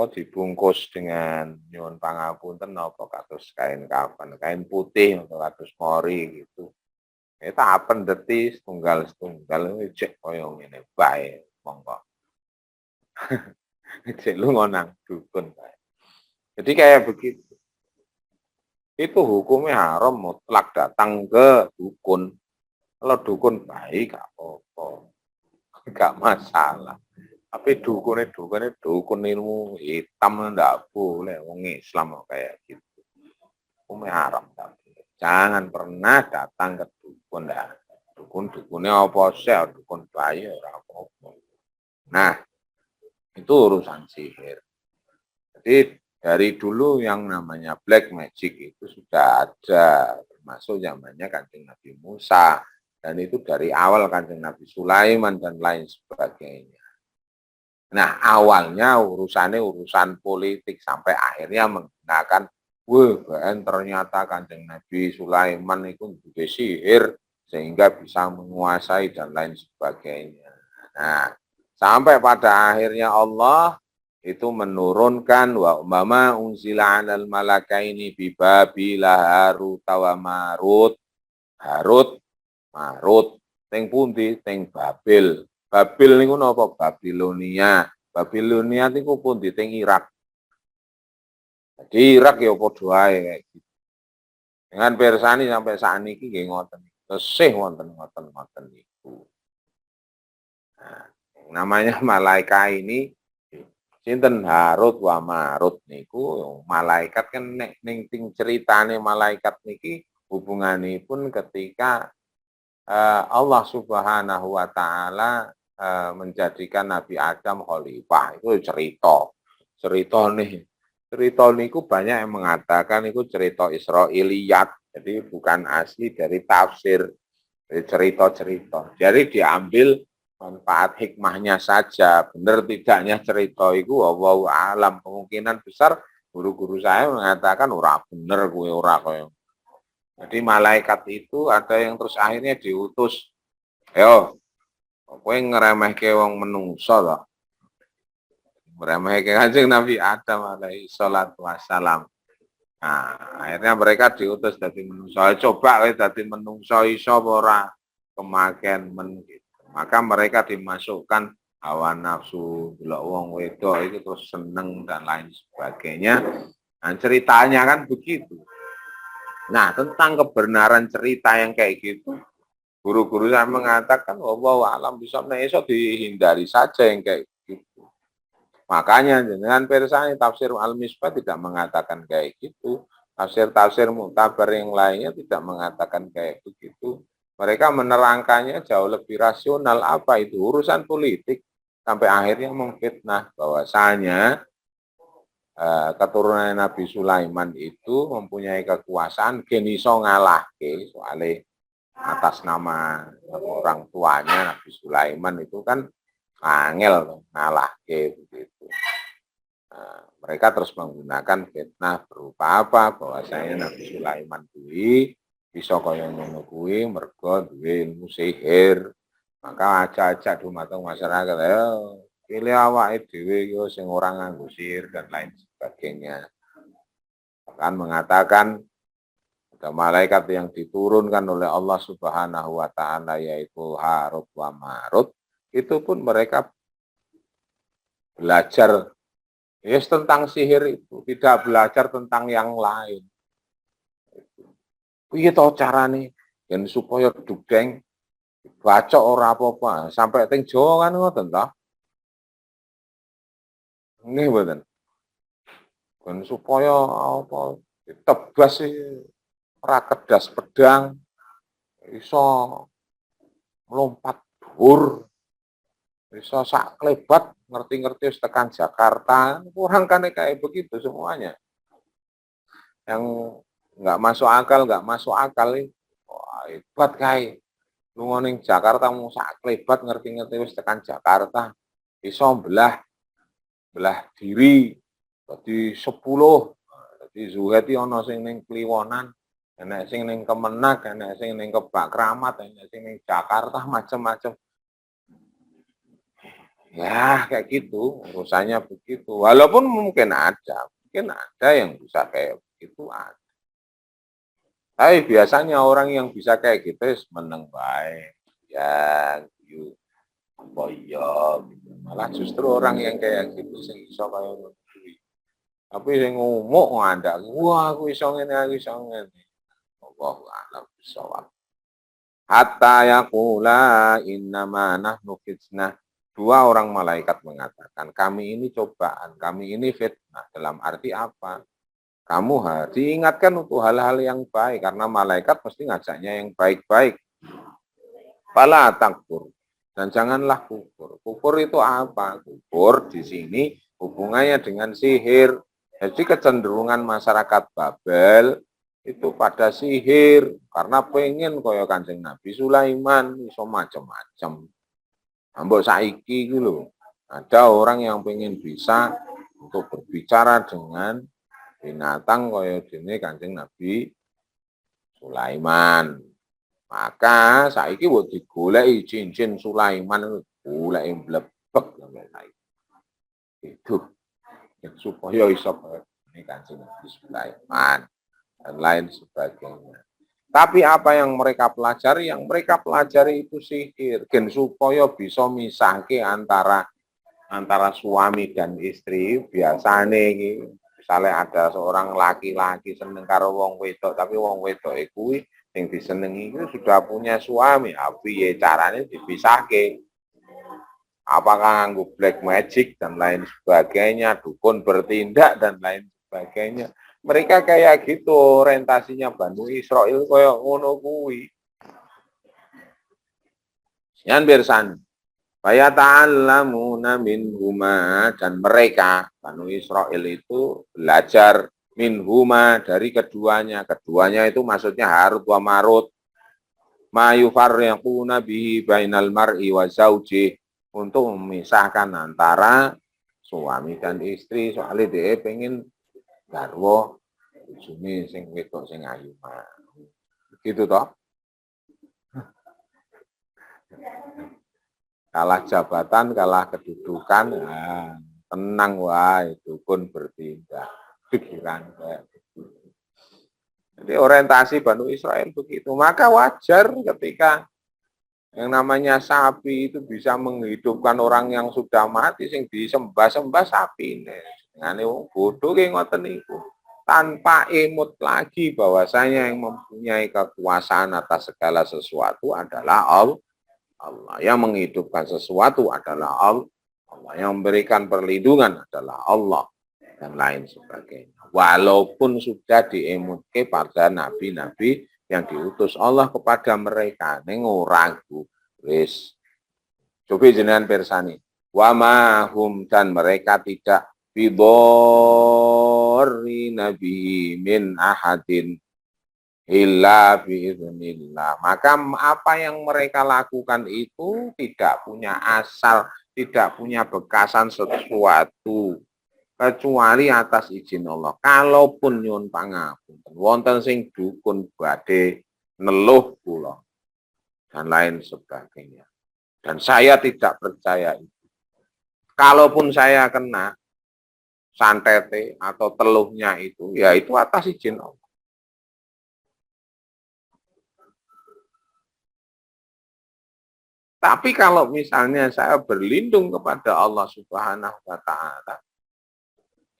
dibungkus dengan nyuwun pangapunten napa kados kain kafan, kain putih atau kados mori gitu. Eta pendeti setunggal cek kaya ngene bae monggo. Cek lu ngonang dukun bae. Jadi kayak begitu. Itu hukumnya haram mutlak datang ke dukun. Kalau dukun baik gak apa-apa. Gak masalah. Tapi dukun ilmu hitam ndak boleh, wong Islam kayak gitu. Hukumnya haram. Jangan pernah datang ke dukun dah. Dukunnya apa sih? Dukun bayi ora apa-apa. Nah, Itu urusan sihir. Jadi dari dulu yang namanya black magic itu sudah ada, termasuk zamannya Kanjeng Nabi Musa, dan itu dari awal Kanjeng Nabi Sulaiman dan lain sebagainya. Nah, awalnya urusan politik sampai akhirnya menggunakan, ternyata Kanjeng Nabi Sulaiman itu juga sihir sehingga bisa menguasai dan lain sebagainya. Nah, sampai pada akhirnya Allah itu menurunkan wa ummama unzila 'alal malakaini bi Babila Harut wa Marut. Harut, Marut, teng pundi, teng Babil. Babil niku napa? Babilonia. Babilonia niku pundi, teng Irak. Jadi Irak ya padha ae kayak gitu. Dengan persani sampai saat niki nggih ngoten. Tesih wonten ngoten niku. Nah, namanya malaikat ini sinten Harut wa Marut niku malaikat kan nek ning ceritane malaikat niki hubunganipun ketika Allah Subhanahu wa taala menjadikan Nabi Adam khalifah. Itu cerita. Cerita nih. Cerita niku banyak yang mengatakan itu cerita Israiliyat. Jadi bukan asli dari tafsir, dari cerita-cerita. Jadi diambil manfaat hikmahnya saja. Benar tidaknya cerita itu wallahu alam. Kemungkinan besar guru-guru saya mengatakan ora bener kuwi ora koyo. Jadi malaikat itu ada yang terus akhirnya diutus. Ayo, kowe ngremehke wong menungso to. Ngremehke Kanjeng Nabi Adam alaihi salatu wassalam. Nah, akhirnya mereka diutus dadi menungso. Coba kowe dadi menungso iso apa ora kemaken men gitu. Maka mereka dimasukkan hawa nafsu, delok wong wedok itu terus seneng dan lain sebagainya. Nah, ceritanya kan begitu. Nah, tentang kebenaran cerita yang kayak gitu, guru-guru saya mengatakan, bahwa alam bisa iso dihindari saja yang kayak gitu. Makanya dengan persani tafsir Al-Misbah tidak mengatakan kayak gitu. Tafsir-tafsir muktabar yang lainnya tidak mengatakan kayak begitu. Mereka menerangkannya jauh lebih rasional. Apa itu? Urusan politik. Sampai akhirnya memfitnah bahwasanya keturunan Nabi Sulaiman itu mempunyai kekuasaan geniso ngalahke soalnya atas nama orang tuanya Nabi Sulaiman itu kan angel ngalahke begitu. Mereka terus menggunakan fitnah berupa apa? Bahwasanya Nabi Sulaiman kuwi bisa kaya ngono kuwi mergo duwe ilmu sihir. Maka aja-aja dumateng masyarakat ya pilih awake dhewe yo sing ora nganggo sihir dan lain sebagainya. Bahkan mengatakan ada malaikat yang diturunkan oleh Allah Subhanahu wa taala yaitu Harut wa Marut, itu pun mereka belajar tentang sihir itu, tidak belajar tentang yang lain. Piye to carane yen supaya dugeng baca ora apa-apa, sampai teng Jawa kan ngoten to. Nggih mboten. Ben supaya apa ditebas ora kedas pedang iso melompat dhuwur, iso sak klebat ngerti-ngerti wis tekan Jakarta, kurang kan kayak begitu semuanya. Yang nggak masuk akal wah hebat kae. Lunga ning Jakarta mau sak klebat ngerti-ngerti wis tekan Jakarta, iso belah diri dadi 10. Dadi Zuhad iki ana sing ning Kliwonan, enek sing ning Kemenak, enek sing ning Kebak Kramat, enek sing ning Jakarta, macam-macam. Ya, kayak gitu, urusannya begitu. Walaupun mungkin ada yang bisa kayak begitu ada. Tapi biasanya orang yang bisa kayak gitu meneng baik. Ya, you apa iya gitu. Malah justru orang yang kayak gitu sing iso kaya ngono. Tapi sing ngomong ngandak, wah aku iso ngene, aku iso ngene. Allahu a'lam bishawab. Hatta yaqula innama nahnu fitnah. Dua orang malaikat mengatakan, kami ini cobaan, kami ini fitnah. Dalam arti apa? Kamu harus diingatkan untuk hal-hal yang baik, karena malaikat mesti ngajaknya yang baik-baik. Fala takfur. Dan janganlah kufur. Kufur itu apa? Kufur di sini hubungannya dengan sihir. Jadi kecenderungan masyarakat Babel itu pada sihir karena pengen kaya Kanjeng Nabi Sulaiman iso macam-macam. Mbok saiki gitu. Ada orang yang pengen bisa untuk berbicara dengan binatang kaya dene Kanjeng Nabi Sulaiman. Maka saiki wis digoleki cincin Sulaiman goleki mlebek saiki. Itu supaya iso ini Kanjeng Nabi Sulaiman dan lain sebagainya. Tapi apa yang mereka pelajari? Yang mereka pelajari itu sihir, gen supaya bisa misahke antara suami dan istri. Biasane iki misalnya ada seorang laki-laki seneng karo wong wedok, tapi wong wedok kuwi yang disenengi itu sudah punya suami, piye caranya dipisahke? Apakah nganggo black magic dan lain sebagainya, dukun bertindak dan lain sebagainya. Mereka kayak gitu orientasinya Banu Israel kayak ngono kuwi. Yan bersan. Faya ta'allamuna minhuma dan mereka Banu Israel itu belajar minhuma dari keduanya. Keduanya itu maksudnya Harut wa Marut. Ma yufarriquna bihi bainal mar'i wa zaujih untuk memisahkan antara suami dan istri. Soalnya dia pengen garwa bojone sing wedok sing ayu. Gitu toh. Kalah jabatan, kalah kedudukan, nah, tenang wae dukun bertindak. Pikiran kayak begitu. Jadi orientasi Banu Israel begitu. Maka wajar ketika yang namanya sapi itu bisa menghidupkan orang yang sudah mati sing disembah-sembah sapi ini. Ngene wong bodoh ki ngoten niku. Tanpa imut lagi bahwasanya yang mempunyai kekuasaan atas segala sesuatu adalah Allah. Yang menghidupkan sesuatu adalah Allah. Yang memberikan perlindungan adalah Allah dan lain sebagainya. Walaupun sudah diemutke pada nabi-nabi yang diutus Allah kepada mereka, ning ragu wis. Coba jenengan persani. Wa mahum dan mereka tidak bidorri nabi min ahadin illa biiznillah. Maka apa yang mereka lakukan itu tidak punya asal, tidak punya bekasan sesuatu kecuali atas izin Allah. Kalaupun nyuwun pangapunten wonten sing dukun badhe neluh kula dan lain sebagainya. Dan saya tidak percaya itu. Kalaupun saya kena santete atau teluhnya itu, ya itu atas izin Allah. Tapi kalau misalnya saya berlindung kepada Allah Subhanahu wa taala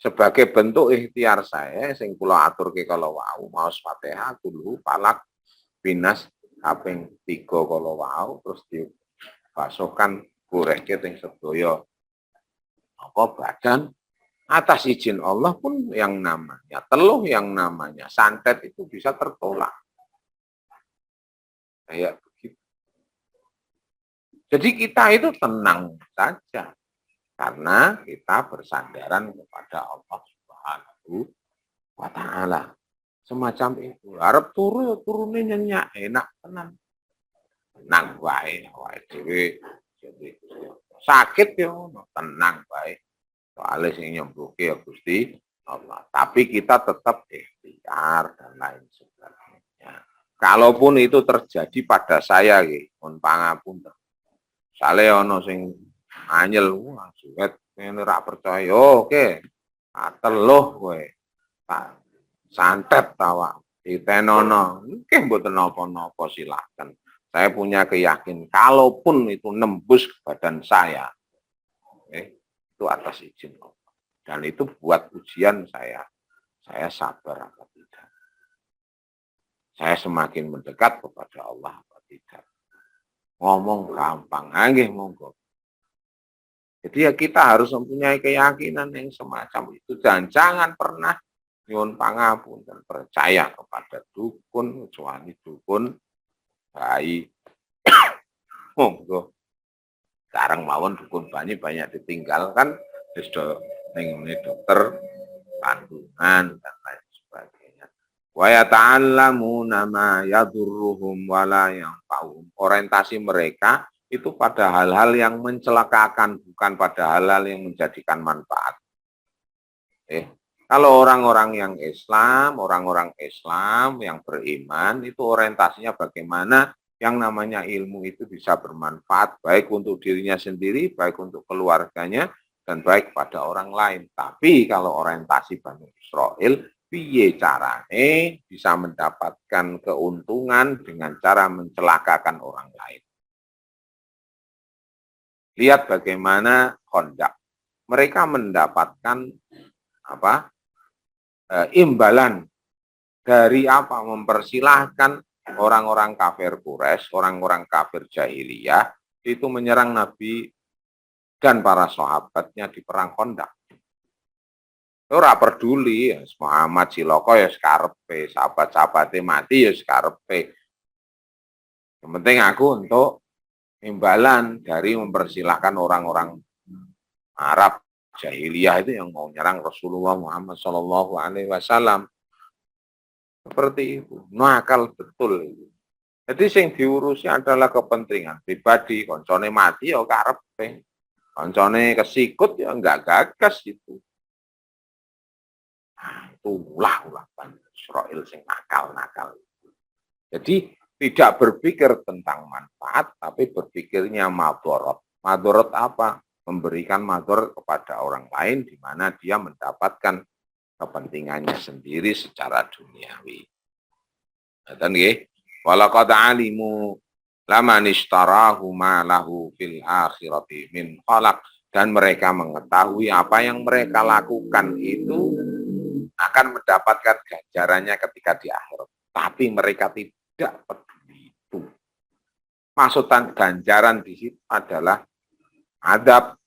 sebagai bentuk ikhtiar saya sing kula aturke kalau wau maos Fatihah dulu palak binas kaping 3 kalau wau terus dibasuhkan gorehke teng sedaya apa badan atas izin Allah pun yang namanya teluh yang namanya santet itu bisa tertolak. Kayak begitu. Jadi kita itu tenang saja karena kita bersandaran kepada Allah Subhanahu wa taala. Semacam itu. Arep turu turune nyenyak enak tenan. Tenang wae awake dhewe. Sakit yo tenang wae. Soale sing nyembuhke ya Gusti Allah. Tapi kita tetap ikhtiar dan lain sebagainya. Kalaupun itu terjadi pada saya nggih, pun pangapunten. Sale ana sing anyel suwet ngene ra percaya oke teluh kowe santet tawa ditenono nggih mboten napa-napa silakan saya punya keyakinan kalaupun itu nembus ke badan saya itu atas izin Allah dan itu buat ujian saya sabar apa tidak saya semakin mendekat kepada Allah apa tidak ngomong gampang nggih monggo. Jadi ya kita harus mempunyai keyakinan yang semacam itu dan jangan pernah nyuwun pangapunten percaya kepada dukun kecuali dukun baik. Monggo Sekarang mawon dukun banyak ditinggalkan, sudah ning dokter kandungan dan lain sebagainya. Wa yata'allamuna ma yadurruhum wa la yanfa'uhum. Orientasi mereka itu pada hal-hal yang mencelakakan, bukan pada hal-hal yang menjadikan manfaat. Kalau orang-orang Islam yang beriman itu orientasinya bagaimana yang namanya ilmu itu bisa bermanfaat baik untuk dirinya sendiri, baik untuk keluarganya, dan baik pada orang lain. Tapi kalau orientasi Bani Israel, piye carane bisa mendapatkan keuntungan dengan cara mencelakakan orang lain. Lihat bagaimana Khandaq. Mereka mendapatkan imbalan dari apa? Mempersilahkan orang-orang kafir Quraisy, orang-orang kafir jahiliyah itu menyerang Nabi dan para sahabatnya di perang Khandaq. Ora peduli, ya Muhammad cilaka ya sekarepe, sahabat-sahabate mati ya sekarepe. Yang penting aku untuk imbalan dari mempersilahkan orang-orang Arab jahiliyah itu yang mau nyerang Rasulullah Muhammad Shallallahu Alaihi Wasallam. Seperti itu, nakal betul itu. Jadi yang diurusi adalah kepentingan pribadi, koncone mati ya karepe. Koncone kesikut ya enggak gagas itu. Nah, itu ulah Bani Israil sing nakal-nakal. Jadi tidak berpikir tentang manfaat, tapi berpikirnya madorot. Madorot apa? Memberikan madorot kepada orang lain di mana dia mendapatkan kepentingannya sendiri secara duniawi. Dan walaqad alimu laman ishtarahu ma lahu fil akhirati min khalaq, dan mereka mengetahui apa yang mereka lakukan itu akan mendapatkan ganjarannya ketika di akhirat. Tapi mereka tidak peduli itu. Maksudnya ganjaran di situ adalah adab.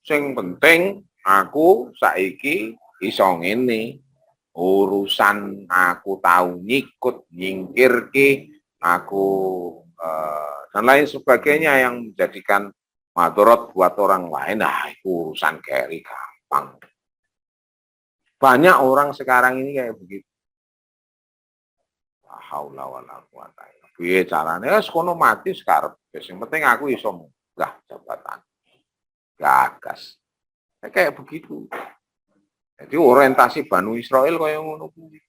Sing penting aku saiki iso ngene. Urusan aku tahu nyikut, nyingkirke, aku dan lain sebagainya yang menjadikan madorot buat orang lain. Nah, itu urusan keri gampang. Banyak orang sekarang ini kayak begitu. Haula wala quwata illa billah. Piye carane? Wis kono mati sekarep. Sing penting aku iso munggah jabatan. Gagas. Kayak begitu. Jadi orientasi Bani Israil kayak ngono kuwi.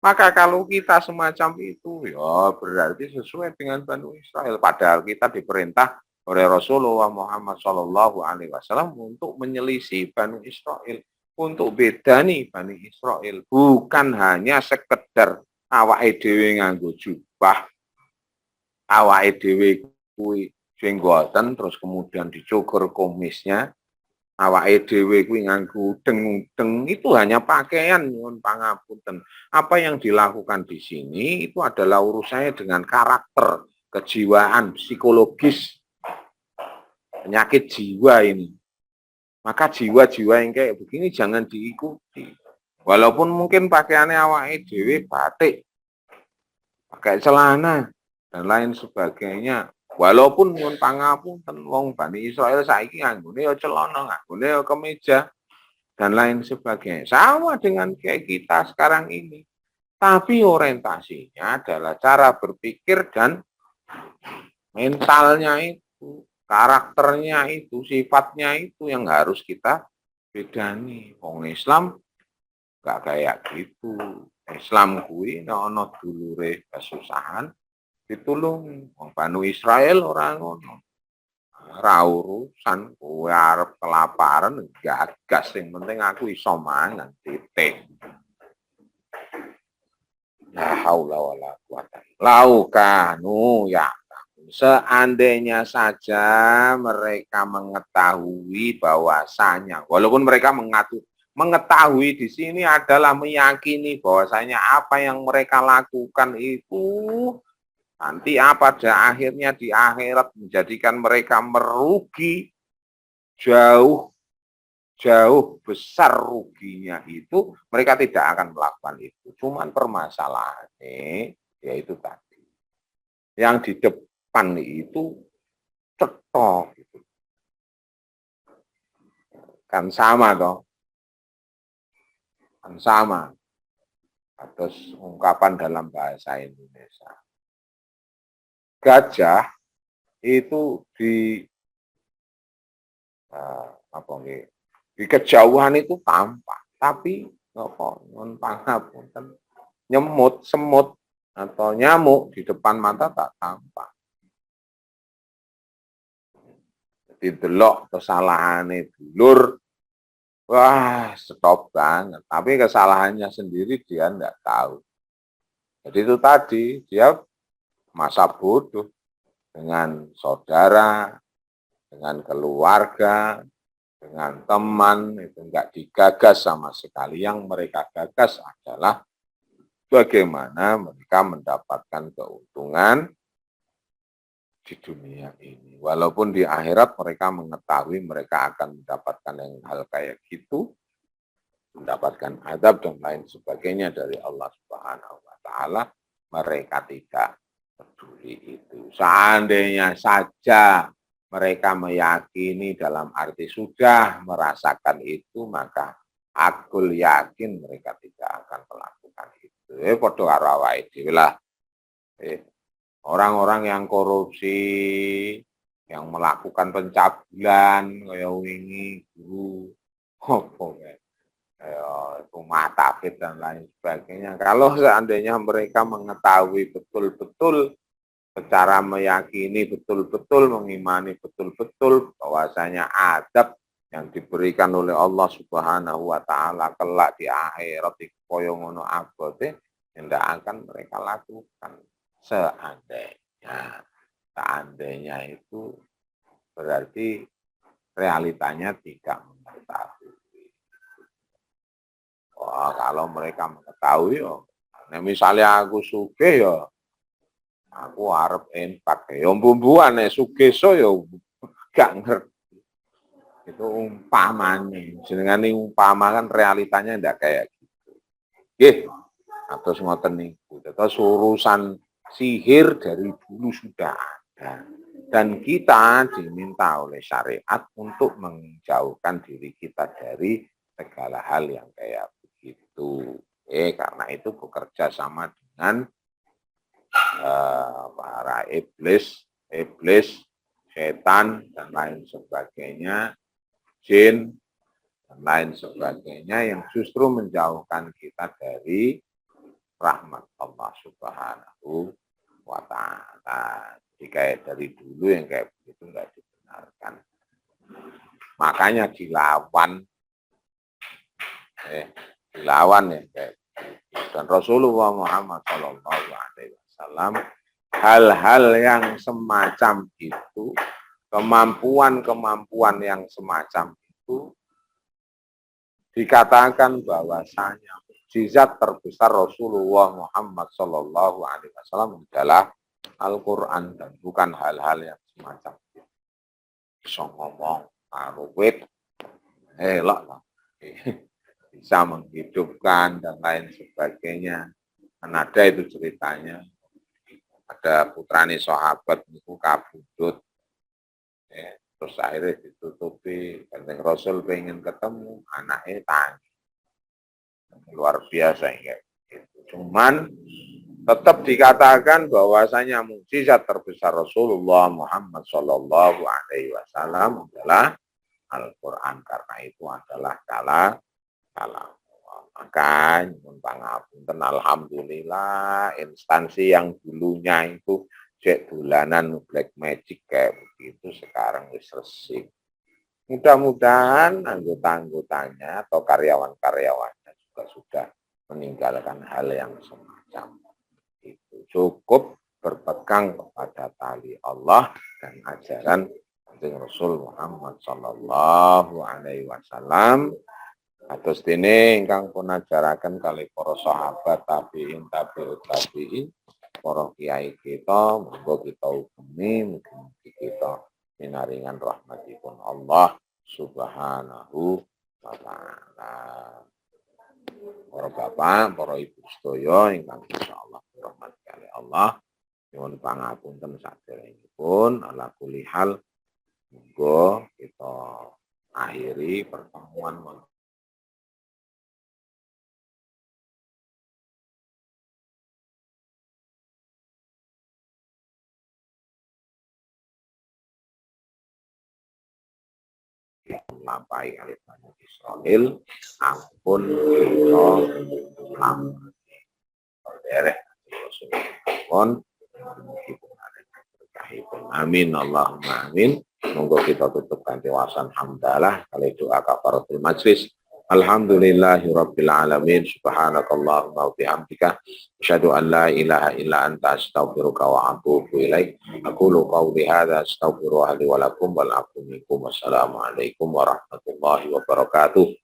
Maka kalau kita semacam itu, ya berarti sesuai dengan Bani Israil. Padahal kita diperintah oleh Rasulullah Muhammad Shallallahu Alaihi Wasallam untuk menyelisih Bani Israil, untuk beda nih Bani Israil, bukan hanya sekedar awake dhewe nganggo jubah, awake dhewe kuwi jenggoten terus kemudian dicukur kumisnya, awake dhewe kuwi nganggo udeng-udeng, itu hanya pakaian nyuwun pangapunten. Apa yang dilakukan di sini itu adalah urusannya dengan karakter, kejiwaan, psikologis, penyakit jiwa ini. Maka jiwa-jiwa yang kayak begini jangan diikuti. Walaupun mungkin pakaiannya awake dhewe batik, pakai celana dan lain sebagainya. Walaupun nyuwun pangapunten wong Bani Israil saiki nganggone ya celana, nganggone ya kemeja dan lain sebagainya. Sama dengan kayak kita sekarang ini. Tapi orientasinya adalah cara berpikir dan mentalnya itu, karakternya itu, sifatnya itu yang harus kita bedani. Wong Islam gak kayak gitu. Islam kuwi ana dulure kesusahan ditulungi. Wong Bani Israil ora ngono. Ora urusan kowe arep kelaparan gagas, sing penting aku iso mangan titik. La haula wala quwata. Laukanu ya. Seandainya saja mereka mengetahui bahwasanya, walaupun mereka mengetahui di sini adalah meyakini bahwasanya apa yang mereka lakukan itu nanti pada akhirnya di akhirat menjadikan mereka merugi jauh besar ruginya itu, mereka tidak akan melakukan itu. Cuman permasalahannya yaitu tadi. Yang di depan itu cetok gitu. Kan sama toh, kan sama. Terus ungkapan dalam bahasa Indonesia. Gajah itu apa nggih, di kejauhan itu tampak, tapi apa nyuwun pangapunten nyemut, semut atau nyamuk di depan mata tak tampak. Jadi delok kesalahane dulur, wah stop banget. Tapi kesalahannya sendiri dia enggak tahu. Jadi itu tadi, dia masa bodoh dengan saudara, dengan keluarga, dengan teman, itu enggak digagas sama sekali. Yang mereka gagas adalah bagaimana mereka mendapatkan keuntungan di dunia ini. Walaupun di akhirat mereka mengetahui mereka akan mendapatkan yang hal kayak gitu, mendapatkan azab dan lain sebagainya dari Allah Subhanahu wa taala, mereka tidak peduli itu. Seandainya saja mereka meyakini dalam arti sudah merasakan itu, maka aku yakin mereka tidak akan melakukan itu. Padha karo awake dhewe lah. Orang-orang yang korupsi, yang melakukan pencabulan, kayak wingi guru, rumah tafid dan lain sebagainya. Kalau seandainya mereka mengetahui betul-betul, secara meyakini betul-betul, mengimani betul-betul bahwasanya adab yang diberikan oleh Allah Subhanahu wa taala kelak di akhirat di koyo ngono abote, tidak akan mereka lakukan. Seandainya itu berarti realitanya tidak mengetahui. Wah, kalau mereka mengetahui, nah misalnya aku sugih ya, aku arep entak ya bumbuan sugih so ya gak ngerti. Itu umpamanya, jenengan umpama kan realitanya ndak kayak gitu. Nggih, atus ngoten niku. Terus urusan sihir dari dulu sudah ada. Dan kita diminta oleh syariat untuk menjauhkan diri kita dari segala hal yang kayak begitu. Karena itu bekerja sama dengan para iblis, setan, dan lain sebagainya, jin, dan lain sebagainya yang justru menjauhkan kita dari rahmat Allah Subhanahu wa taala. Jadi kayak dari dulu yang kayak begitu enggak dibenarkan. Makanya dilawan ya kayak begitu. Dan Rasulullah Muhammad Shallallahu alaihi wasallam hal-hal yang semacam itu, kemampuan yang semacam itu dikatakan bahwasanya mukjizat terbesar Rasulullah Muhammad Shallallahu alaihi wasallam adalah Al-Quran dan bukan hal-hal yang semacam itu. Bisa ngomong, arwet, elok lah. Bisa menghidupkan dan lain sebagainya. Dan ada itu ceritanya. Ada putrane sahabat itu kabudut. Terus akhirnya ditutupi. Kanjeng Rasul pengen ketemu, anaknya tanya. Luar biasa ya. Cuman tetap dikatakan bahwasanya mukjizat terbesar Rasulullah Muhammad Shallallahu alaihi wasallam adalah Al-Qur'an, karena itu adalah kalam. Maka nyuwun pangapunten, alhamdulillah instansi yang dulunya itu cek dolanan black magic kayak begitu sekarang wis resik. Mudah-mudahan anggota-anggotanya atau karyawan-karyawannya juga sudah meninggalkan hal yang semacam itu. Cukup berpegang kepada tali Allah dan ajaran Rasul Muhammad Sallallahu Alaihi Wasallam. Atus dene ingkang pun ajaraken kali para sahabat tabi'in, para kiai kita, monggo kita ugemi, mugi-mugi kita minaringan rahmatipun Allah Subhanahu wa taala. Para bapak, para ibu sedaya ingkang insyaallah dirahmati Allah, Nyuwun pangapunten saderengipun ala kulihal monggo kita akhiri pertemuan melampaui alif Bani Israel ampun kita melampaui derek pun amin Allahumma amin. Monggo kita tutup kanthi wasan hamdalah kali doa kafaratul majlis. Alhamdulillahirabbil alamin. Subhanakallahumma wa bihamdika asyhadu an la ilaha illa anta astaghfiruka wa atubu ilaik. Aqulu qawli hadza astaghfirullaha li wa lakum wal aqulu minkum. Wassalamu alaikum warahmatullahi wabarakatuh.